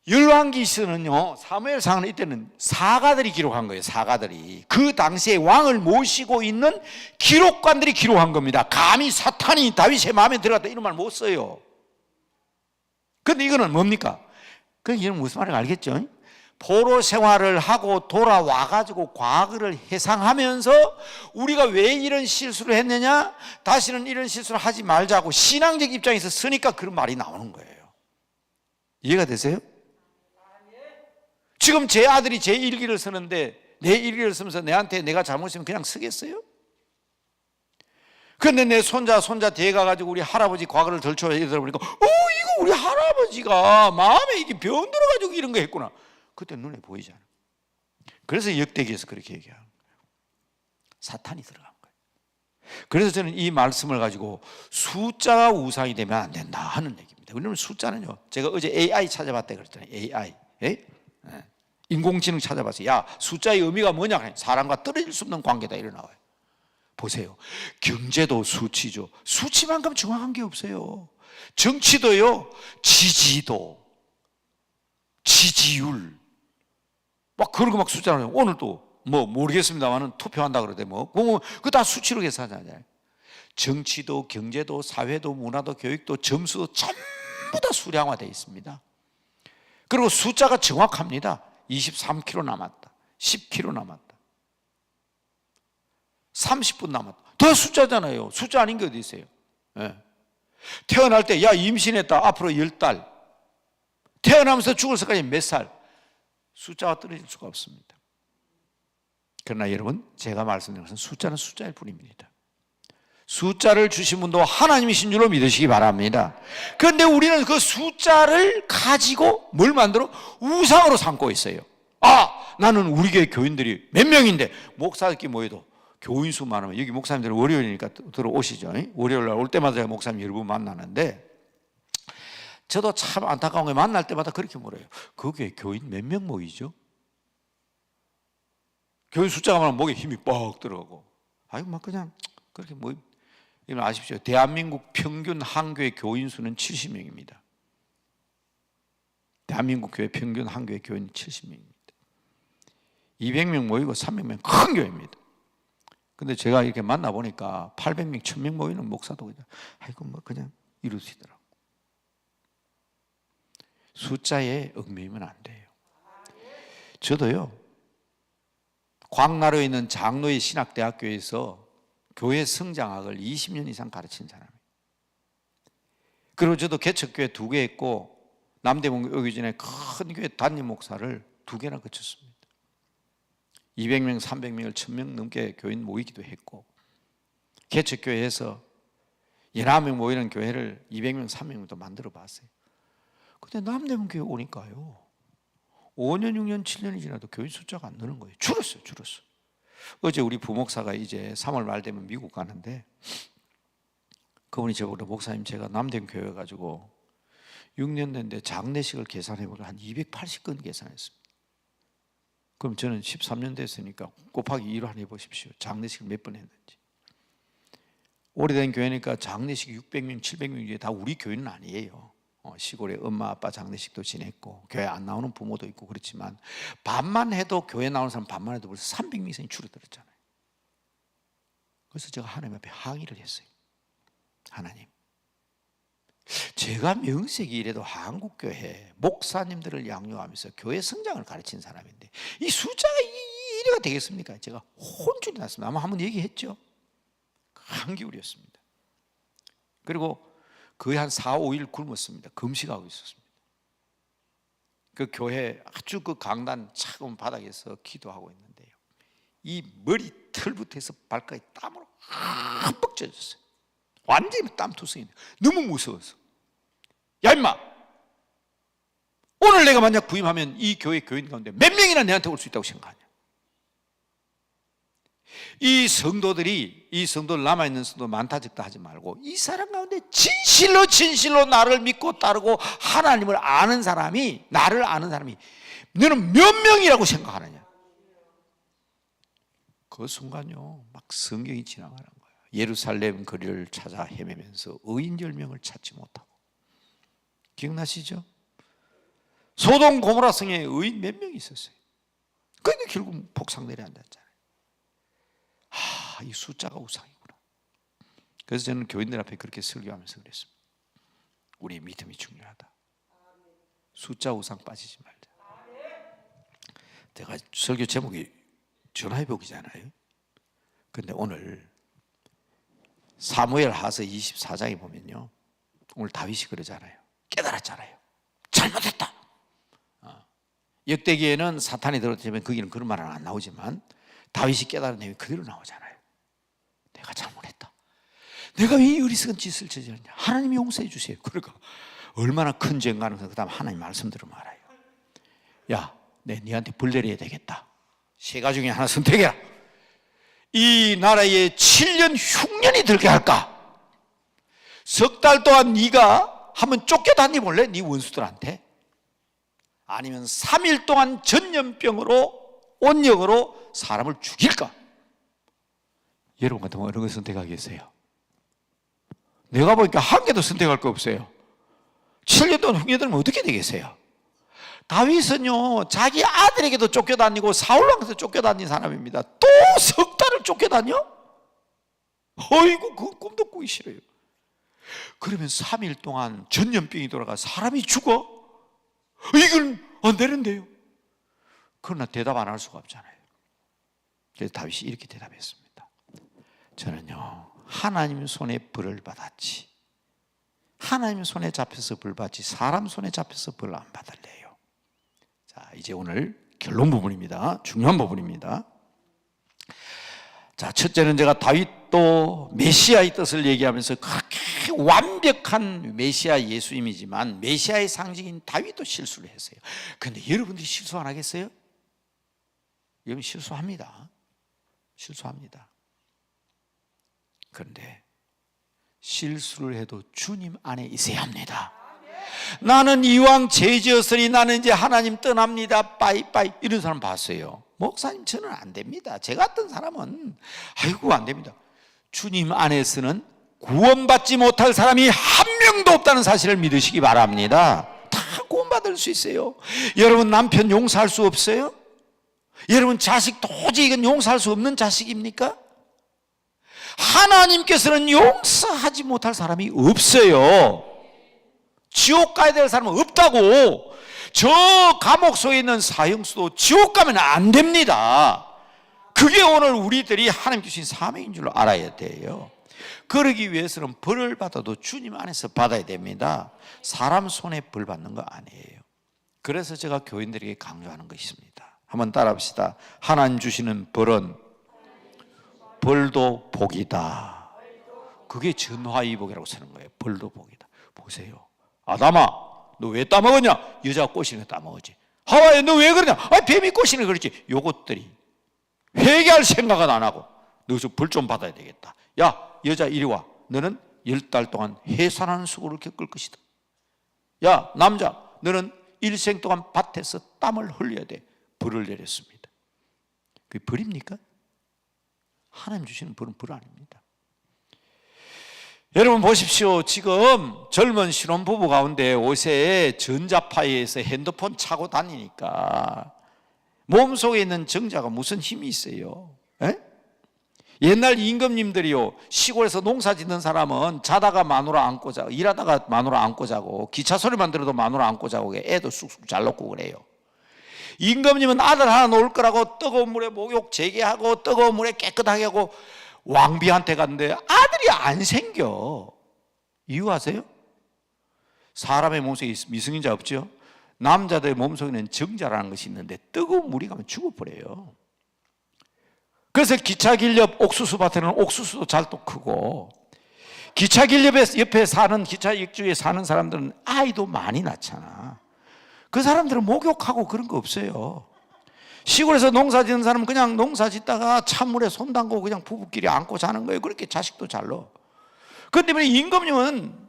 열왕기서는요, 사무엘상은 이때는 사가들이 기록한 거예요. 사가들이 그 당시에 왕을 모시고 있는 기록관들이 기록한 겁니다. 감히 사탄이 다윗의 마음에 들어갔다 이런 말 못 써요. 근데 이거는 뭡니까? 이건 무슨 말인지 알겠죠? 포로 생활을 하고 돌아와가지고 과거를 회상하면서 우리가 왜 이런 실수를 했느냐, 다시는 이런 실수를 하지 말자고 신앙적 입장에서 쓰니까 그런 말이 나오는 거예요. 이해가 되세요? 지금 제 아들이 제 일기를 쓰는데 내 일기를 쓰면서 내한테 내가 잘못했으면 그냥 쓰겠어요? 그런데 내 손자 뒤에 가가지고 우리 할아버지 과거를 덜쳐 들어보니까 이거 우리 할아버지가 마음에 이게 병 들어가지고 이런 거 했구나. 그때 눈에 보이잖아. 그래서 역대기에서 그렇게 얘기하는 거예요. 사탄이 들어간 거예요. 그래서 저는 이 말씀을 가지고 숫자가 우상이 되면 안 된다 하는 얘기입니다. 왜냐하면 숫자는요, 제가 어제 AI 찾아봤다 그랬잖아요. AI 인공지능 찾아봤어요. 야, 숫자의 의미가 뭐냐? 사람과 떨어질 수 없는 관계다 이래 나와요. 보세요. 경제도 수치죠. 수치만큼 정확한 게 없어요. 정치도요, 지지율 막 그런 거 막 숫자로 오늘도 뭐 모르겠습니다만은 투표한다 그러대 그거 다 수치로 계산하잖아요. 정치도 경제도 사회도 문화도 교육도 점수도 전부 다 수량화되어 있습니다. 그리고 숫자가 정확합니다. 23km 남았다, 10km 남았다, 30분 남았다. 다 숫자잖아요. 숫자 아닌 게 어디 있어요? 네. 태어날 때 야 임신했다, 앞으로 10달, 태어나면서 죽을 때까지 몇 살, 숫자가 떨어질 수가 없습니다. 그러나 여러분, 제가 말씀드린 것은 숫자는 숫자일 뿐입니다. 숫자를 주신 분도 하나님이신 줄로 믿으시기 바랍니다. 그런데 우리는 그 숫자를 가지고 뭘 만들어? 우상으로 삼고 있어요. 나는 우리 교회 교인들이 몇 명인데 목사들끼리 모여도 교인 수 많으면, 여기 목사님들은 월요일이니까 들어오시죠. 월요일 날 올 때마다 제가 목사님 여러 분 만나는데 저도 참 안타까운 게 만날 때마다 그렇게 물어요. 그 교회 교인 몇 명 모이죠? 교인 숫자가 많으면 목에 힘이 뻑 들어가고 막 그냥 그렇게 이건 아십시오. 대한민국 평균 한 교회 교인 수는 70명입니다. 대한민국 교회 평균 한 교회 교인 70명입니다. 200명 모이고 300명 큰 교회입니다. 근데 제가 이렇게 만나보니까 800명, 1000명 모이는 목사도 그냥 이러시더라고요. 숫자에 얽매이면 안 돼요. 저도요, 광나루에 있는 장로의 신학대학교에서 교회 성장학을 20년 이상 가르친 사람이에요. 그리고 저도 개척교회 2개 했고 남대문 오기 전에 큰 교회 담임 목사를 2개나 거쳤습니다. 200명, 300명을 1000명 넘게 교인 모이기도 했고, 개척교회에서 11명 모이는 교회를 200명, 300명도 만들어 봤어요. 근데 남대문 교회 오니까요, 5년, 6년, 7년이 지나도 교인 숫자가 안 느는 거예요. 줄었어요. 어제 우리 부목사가 이제 3월 말 되면 미국 가는데 그분이 저보고, 목사님 제가 남대문 교회 가지고 6년 됐는데 장례식을 계산해보면 한 280건 계산했습니다. 그럼 저는 13년 됐으니까 곱하기 2로 한번 해보십시오. 장례식을 몇 번 했는지. 오래된 교회니까 장례식 600명, 700명 중에 다 우리 교회는 아니에요. 시골에 엄마 아빠 장례식도 지냈고 교회 안 나오는 부모도 있고 그렇지만 반만 해도, 교회 나오는 사람 반만 해도 벌써 300명 이상이 줄어들었잖아요. 그래서 제가 하나님 앞에 항의를 했어요. 하나님, 제가 명색이 이래도 한국교회 목사님들을 양육하면서 교회 성장을 가르친 사람인데 이 숫자가 이래가 되겠습니까? 제가 혼쭐이 났습니다. 아마 한번 얘기했죠. 감기울이었습니다. 그리고 거의 한 4, 5일 굶었습니다. 금식하고 있었습니다. 그 교회 아주 그 강단 차가운 바닥에서 기도하고 있는데요, 이 머리 털부터 해서 발까지 땀으로 흠뻑 젖었어요. 완전히 땀투성이네. 너무 무서워서. 야 임마, 오늘 내가 만약 부임하면 이 교회 교인 가운데 몇 명이나 내한테 올 수 있다고 생각하냐. 이 성도들 남아있는 성도 많다 적다 하지 말고, 이 사람 가운데 진실로 나를 믿고 따르고 하나님을 아는 사람이, 나를 아는 사람이 너는 몇 명이라고 생각하느냐. 그 순간요, 막 성경이 지나가는 거예요. 예루살렘 거리를 찾아 헤매면서 의인 10명을 찾지 못하고. 기억나시죠? 소돔 고모라 성에 의인 몇 명 있었어요. 그러니까 결국 폭삭 내려앉았잖아요. 이 숫자가 우상이구나. 그래서 저는 교인들 앞에 그렇게 설교하면서 그랬습니다. 우리의 믿음이 중요하다. 숫자 우상 빠지지 말자. 제가 설교 제목이 전화회복이잖아요. 그런데 오늘 사무엘하서 24장에 보면요, 오늘 다윗이 그러잖아요. 깨달았잖아요. 잘못했다. 역대기에는 사탄이 들어오면 거기는 그런 말은 안 나오지만 다윗이 깨달은 내용이 그대로 나오잖아요. 내가 잘못했다. 내가 왜 이 어리석은 짓을 저질렀냐. 하나님이 용서해 주세요. 그러니까 얼마나 큰 죄인 가능해서 그 다음 하나님 말씀 들으면 알아요. 야, 네한테 벌 내려야 되겠다. 세 가지 중에 하나 선택해라. 이 나라에 7년 흉년이 들게 할까? 석 달 동안 네가 한번 쫓겨다니 볼래? 네 원수들한테? 아니면 3일 동안 전염병으로 온역으로 사람을 죽일까? 여러분 같으면 어느 걸 선택하겠어요? 내가 보니까 한 개도 선택할 거 없어요. 7년 동안 흉년 들면 어떻게 되겠어요? 다윗은요, 자기 아들에게도 쫓겨다니고 사울왕한테도 쫓겨다닌 사람입니다. 또 석 달을 쫓겨다녀? 어이구, 그건 꿈도 꾸기 싫어요. 그러면 3일 동안 전염병이 돌아가 사람이 죽어? 이건 안 되는데요. 그러나 대답 안 할 수가 없잖아요. 그래서 다윗이 이렇게 대답했습니다. 저는요, 하나님 손에 벌을 받았지, 하나님 손에 잡혀서 벌 받지 사람 손에 잡혀서 벌 안 받을래요. 자, 이제 오늘 결론 부분입니다. 중요한 부분입니다. 자, 첫째는 제가 다윗도 메시아의 뜻을 얘기하면서 그렇게 완벽한 메시아 예수님이지만 메시아의 상징인 다윗도 실수를 했어요. 그런데 여러분들이 실수 안 하겠어요? 여러분 실수합니다. 실수합니다. 그런데 실수를 해도 주님 안에 있어야 합니다. 나는 이왕 죄 지었으니 나는 이제 하나님 떠납니다. 빠이빠이 이런 사람 봤어요. 목사님 저는 안 됩니다. 제 같은 사람은 아이고 안 됩니다. 주님 안에서는 구원받지 못할 사람이 한 명도 없다는 사실을 믿으시기 바랍니다. 다 구원받을 수 있어요. 여러분 남편 용서할 수 없어요? 여러분 자식 도저히 이건 용서할 수 없는 자식입니까? 하나님께서는 용서하지 못할 사람이 없어요. 지옥 가야 될 사람은 없다고. 저 감옥 속에 있는 사형수도 지옥 가면 안 됩니다. 그게 오늘 우리들이 하나님 주신 사명인 줄로 알아야 돼요. 그러기 위해서는 벌을 받아도 주님 안에서 받아야 됩니다. 사람 손에 벌 받는 거 아니에요. 그래서 제가 교인들에게 강조하는 것이 있습니다. 한번 따라합시다. 하나님 주시는 벌은 벌도 복이다. 그게 전화위복이라고 쓰는 거예요. 벌도 복이다. 보세요. 아담아, 너 왜 따먹었냐? 여자가 꼬시는 거 따먹었지. 하와야, 너 왜 그러냐? 뱀이 꼬시는 거 그렇지. 요것들이 회개할 생각은 안 하고 너서 벌 좀 받아야 되겠다. 야, 여자 이리 와. 너는 10달 동안 해산하는 수고를 겪을 것이다. 야, 남자, 너는 일생 동안 밭에서 땀을 흘려야 돼. 벌을 내렸습니다. 그게 벌입니까? 하나님 주시는 벌은 벌 아닙니다. 여러분 보십시오. 지금 젊은 신혼부부 가운데 요새 전자파에서 핸드폰 차고 다니니까 몸속에 있는 정자가 무슨 힘이 있어요? 에? 옛날 임금님들이요, 시골에서 농사 짓는 사람은 자다가 마누라 안고 자고, 일하다가 마누라 안고 자고, 기차 소리만 들어도 마누라 안고 자고, 애도 쑥쑥 잘 놓고 그래요. 임금님은 아들 하나 놓을 거라고 뜨거운 물에 목욕 재개하고 뜨거운 물에 깨끗하게 하고 왕비한테 갔는데 아들이 안 생겨. 이유 아세요? 사람의 몸속에 미성인자 없죠? 남자들의 몸속에는 정자라는 것이 있는데 뜨거운 물이 가면 죽어버려요. 그래서 기차길옆 옥수수밭에는 옥수수도 잘도 크고, 기차길 옆에 사는, 기차 역주에 사는 사람들은 아이도 많이 낳잖아. 그 사람들은 목욕하고 그런 거 없어요. 시골에서 농사 짓는 사람은 그냥 농사 짓다가 찬물에 손 담고 그냥 부부끼리 안고 자는 거예요. 그렇게 자식도 잘 낳어. 그런데 임금님은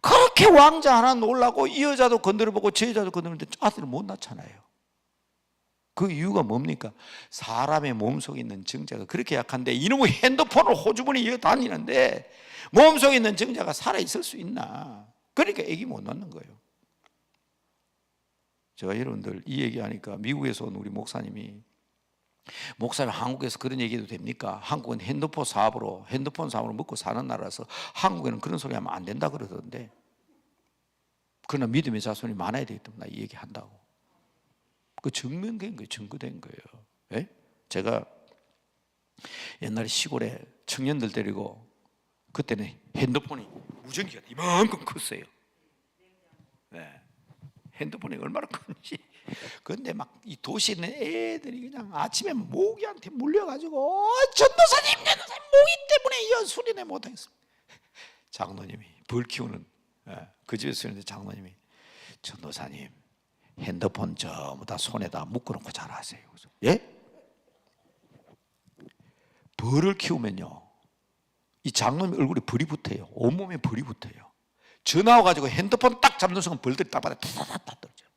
그렇게 왕자 하나 놓으려고 이 여자도 건드려보고 저 여자도 건드리는데 아들을 못 낳잖아요. 그 이유가 뭡니까? 사람의 몸속에 있는 정자가 그렇게 약한데 이놈의 핸드폰을 호주머니에 이어 다니는데 몸속에 있는 정자가 살아있을 수 있나? 그러니까 애기 못 낳는 거예요. 제가 여러분들 이 얘기하니까 미국에서 온 우리 목사님이 한국에서 그런 얘기해도 됩니까? 한국은 핸드폰 사업으로 먹고 사는 나라라서 한국에는 그런 소리 하면 안 된다 그러던데, 그러나 믿음의 자손이 많아야 되기 때문에 이 얘기 한다고. 그 증명된 거예요. 증거된 거예요. 예? 제가 옛날에 시골에 청년들 데리고, 그때는 핸드폰이 무전기가 이만큼 컸어요. 네. 핸드폰이 얼마나 큰지. 그런데 막 이 도시에 있는 애들이 그냥 아침에 모기한테 물려가지고 전도사님 모기 때문에 이 수련회 못하겠습니다. 장로님이 벌 키우는 그 집에서 있는데 장로님이 전도사님 핸드폰 전부 다 손에다 묶어놓고 잘하세요. 그래서 예? 벌을 키우면요 이 장로님 얼굴에 벌이 붙어요. 온몸에 벌이 붙어요. 전화 와가지고 핸드폰 딱 잡는 순간 벌들이 땅바닥에 타타타 떨어져요.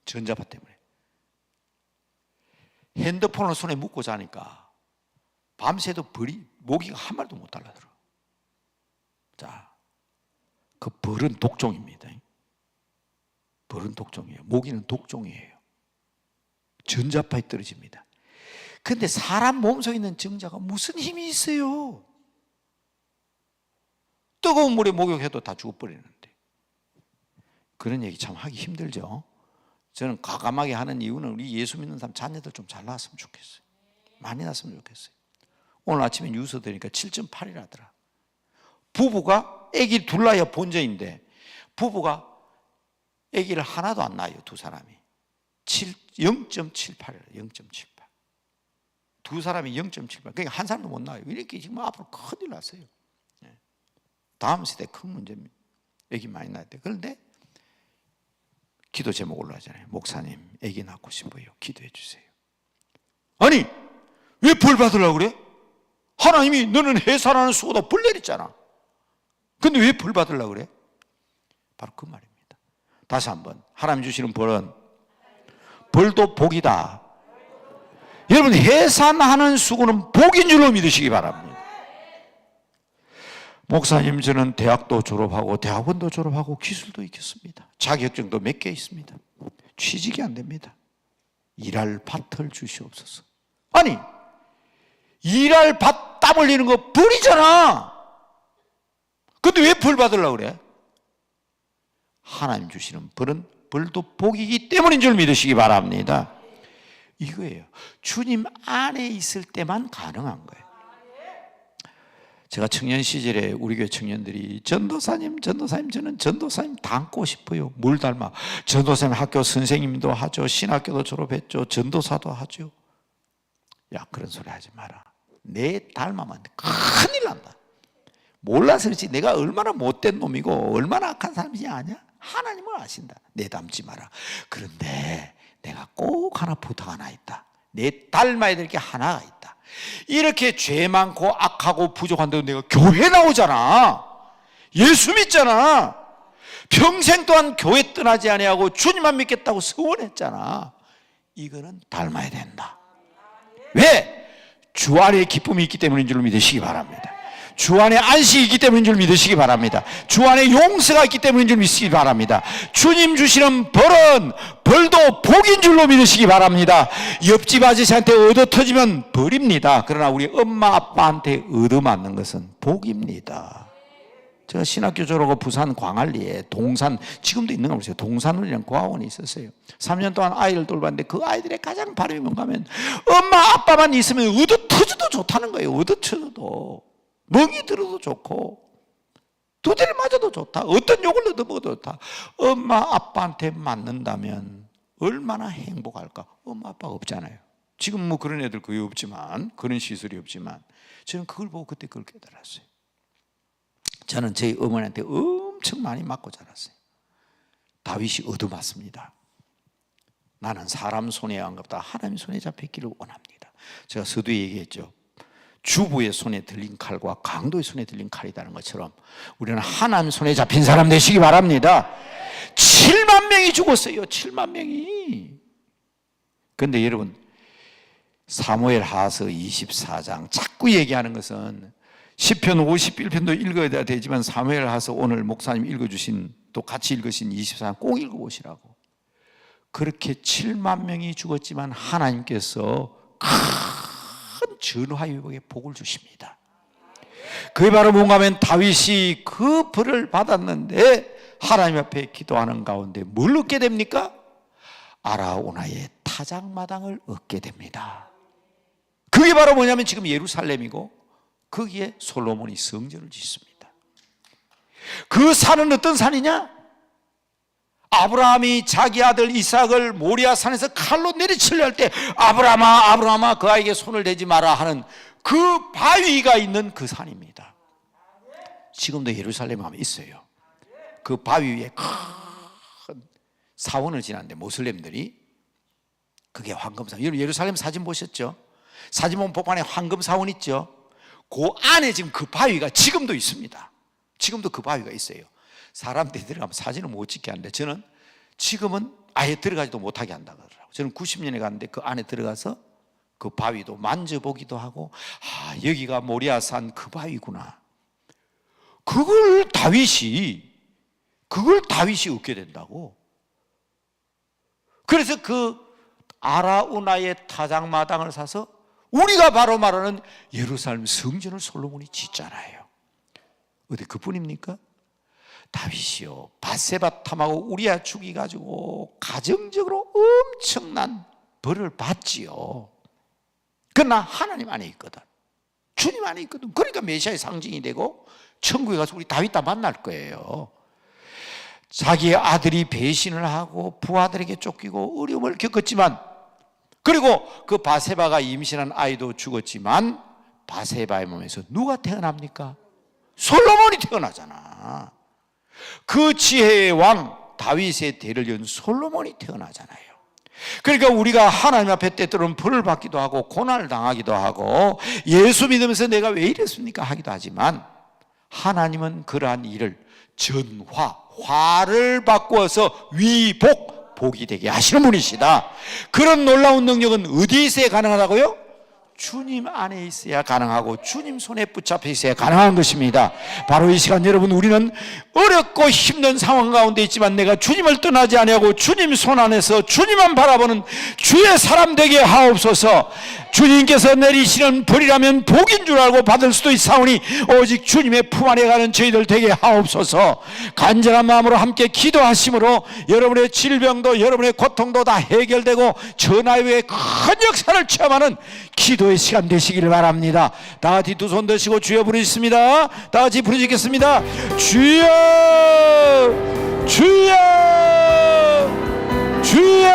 전자파 때문에. 핸드폰을 손에 묶고 자니까 밤새도 모기가 한 마리도 못 달라들어. 자, 그 벌은 독종입니다. 벌은 독종이에요. 모기는 독종이에요. 전자파에 떨어집니다. 그런데 사람 몸속에 있는 정자가 무슨 힘이 있어요? 뜨거운 물에 목욕해도 다 죽어버리는데. 그런 얘기 참 하기 힘들죠. 저는 과감하게 하는 이유는 우리 예수 믿는 사람 자녀들 좀 잘 낳았으면 좋겠어요. 많이 낳았으면 좋겠어요. 오늘 아침에 뉴스 들으니까 7.8이라더라. 부부가 아기 둘 낳아야 본전인데 부부가 아기를 하나도 안 낳아요. 두 사람이 0.78이라. 0.78. 두 사람이 0.78. 그러니까 한 사람도 못 낳아요. 이렇게 지금 앞으로 큰일 났어요. 다음 세대 큰 문제입니다. 아기 많이 낳을 때. 그런데 기도 제목 올라가잖아요. 목사님 아기 낳고 싶어요. 기도해 주세요. 아니 왜 벌 받으려고 그래? 하나님이 너는 해산하는 수고다 벌 내렸잖아. 근데 왜 벌 받으려고 그래? 바로 그 말입니다. 다시 한번 하나님 주시는 벌은 벌도 복이다. 여러분 해산하는 수고는 복인 줄로 믿으시기 바랍니다. 목사님 저는 대학도 졸업하고 대학원도 졸업하고 기술도 있겠습니다. 자격증도 몇 개 있습니다. 취직이 안 됩니다. 일할 밭을 주시옵소서. 아니 일할 밭 땀 흘리는 거 벌이잖아. 근데 왜 벌 받으려고 그래? 하나님 주시는 벌은 벌도 복이기 때문인 줄 믿으시기 바랍니다. 이거예요. 주님 안에 있을 때만 가능한 거예요. 제가 청년 시절에 우리 교회 청년들이 전도사님 저는 전도사님 닮고 싶어요. 뭘 닮아? 전도사님 학교 선생님도 하죠. 신학교도 졸업했죠. 전도사도 하죠. 야 그런 소리 하지 마라. 내 닮아면 큰일 난다. 몰라서 그렇지 내가 얼마나 못된 놈이고 얼마나 악한 사람인지 아냐? 하나님을 아신다. 내 닮지 마라. 그런데 내가 꼭 하나 부탁 하나 있다. 내 닮아야 될 게 하나가 있다. 이렇게 죄 많고 악하고 부족한데도 내가 교회 나오잖아. 예수 믿잖아. 평생 동안 교회 떠나지 아니하고 주님만 믿겠다고 서원했잖아. 이거는 닮아야 된다. 왜? 주 안에 기쁨이 있기 때문인 줄 믿으시기 바랍니다. 주 안에 안식이 있기 때문인 줄 믿으시기 바랍니다. 주 안에 용서가 있기 때문인 줄 믿으시기 바랍니다. 주님 주시는 벌은 벌도 복인 줄로 믿으시기 바랍니다. 옆집 아저씨한테 얻어 터지면 벌입니다. 그러나 우리 엄마 아빠한테 얻어맞는 것은 복입니다. 제가 신학교 졸업하고 부산 광안리에 동산, 지금도 있는 거 보세요. 동산원이라는 고아원이 있었어요. 3년 동안 아이를 돌봤는데 그 아이들의 가장 바람이 뭔가 하면 엄마 아빠만 있으면 얻어 터져도 좋다는 거예요. 얻어 터져도 멍이 들어도 좋고. 두드려 맞아도 좋다. 어떤 욕을 얻어먹어도 좋다. 엄마 아빠한테 맞는다면 얼마나 행복할까. 엄마 아빠가 없잖아요. 지금 뭐 그런 애들 거의 없지만, 그런 시설이 없지만, 저는 그걸 보고 그때 그걸 깨달았어요. 저는 저희 어머니한테 엄청 많이 맞고 자랐어요. 다윗이 얻어맞습니다. 나는 사람 손에 안 갑다. 하나님 손에 잡혔기를 원합니다. 제가 서두에 얘기했죠. 주부의 손에 들린 칼과 강도의 손에 들린 칼이라는 것처럼 우리는 하나님 손에 잡힌 사람 되시기 바랍니다. 7만 명이 죽었어요. 7만 명이. 그런데 여러분, 사무엘 하서 24장 자꾸 얘기하는 것은 시편 51편도 읽어야 되지만 사무엘 하서 오늘 목사님 읽어주신, 또 같이 읽으신 24장 꼭 읽어보시라고. 그렇게 7만 명이 죽었지만 하나님께서 큰 전화위복의 복을 주십니다. 그게 바로 뭔가 하면 다윗이 그 벌을 받았는데 하나님 앞에 기도하는 가운데 뭘 얻게 됩니까? 아라우나의 타작마당을 얻게 됩니다. 그게 바로 뭐냐면 지금 예루살렘이고 거기에 솔로몬이 성전을 짓습니다. 그 산은 어떤 산이냐? 아브라함이 자기 아들 이삭을 모리아 산에서 칼로 내리치려 할 때 아브라함아 아브라함아 그 아이에게 손을 대지 마라 하는 그 바위가 있는 그 산입니다. 지금도 예루살렘에 가면 있어요. 그 바위 위에 큰 사원을 지났는데 모슬렘들이, 그게 황금사원. 여러분 예루살렘 사진 보셨죠? 사진 보면 복판에 황금사원 있죠? 그 안에 지금 그 바위가 지금도 있습니다. 지금도 그 바위가 있어요. 사람들이 들어가면 사진을 못 찍게 하는데 저는 지금은 아예 들어가지도 못하게 한다 그러더라고요. 저는 90년에 갔는데 그 안에 들어가서 그 바위도 만져보기도 하고, 아, 여기가 모리아산 그 바위구나. 그걸 다윗이 얻게 된다고. 그래서 그 아라우나의 타작마당을 사서 우리가 바로 말하는 예루살렘 성전을 솔로몬이 짓잖아요. 어디 그뿐입니까? 다윗이요, 밧세바 탐하고 우리아 죽이가지고 가정적으로 엄청난 벌을 받지요. 그러나 하나님 안에 있거든. 주님 안에 있거든. 그러니까 메시아의 상징이 되고 천국에 가서 우리 다윗 다 만날 거예요. 자기의 아들이 배신을 하고 부하들에게 쫓기고 어려움을 겪었지만, 그리고 그 밧세바가 임신한 아이도 죽었지만 밧세바의 몸에서 누가 태어납니까? 솔로몬이 태어나잖아. 그 지혜의 왕 다윗의 대를 이은 솔로몬이 태어나잖아요. 그러니까 우리가 하나님 앞에 때때로는 벌을 받기도 하고 고난을 당하기도 하고 예수 믿으면서 내가 왜 이랬습니까 하기도 하지만, 하나님은 그러한 일을 화를 바꾸어서 위복, 복이 되게 하시는 분이시다. 그런 놀라운 능력은 어디에 있어야 가능하다고요? 주님 안에 있어야 가능하고 주님 손에 붙잡혀 있어야 가능한 것입니다. 바로 이 시간 여러분, 우리는 어렵고 힘든 상황 가운데 있지만 내가 주님을 떠나지 아니하고 주님 손 안에서 주님만 바라보는 주의 사람 되게 하옵소서. 주님께서 내리시는 벌이라면 복인 줄 알고 받을 수도 있사오니 오직 주님의 품 안에 가는 저희들 되게 하옵소서. 간절한 마음으로 함께 기도하심으로 여러분의 질병도 여러분의 고통도 다 해결되고 전하의 외에 큰 역사를 체험하는 기도의 시간 되시기를 바랍니다. 다 같이 두 손 드시고 주여 부르겠습니다. 다 같이 부르시겠습니다. 주여 주여 주여.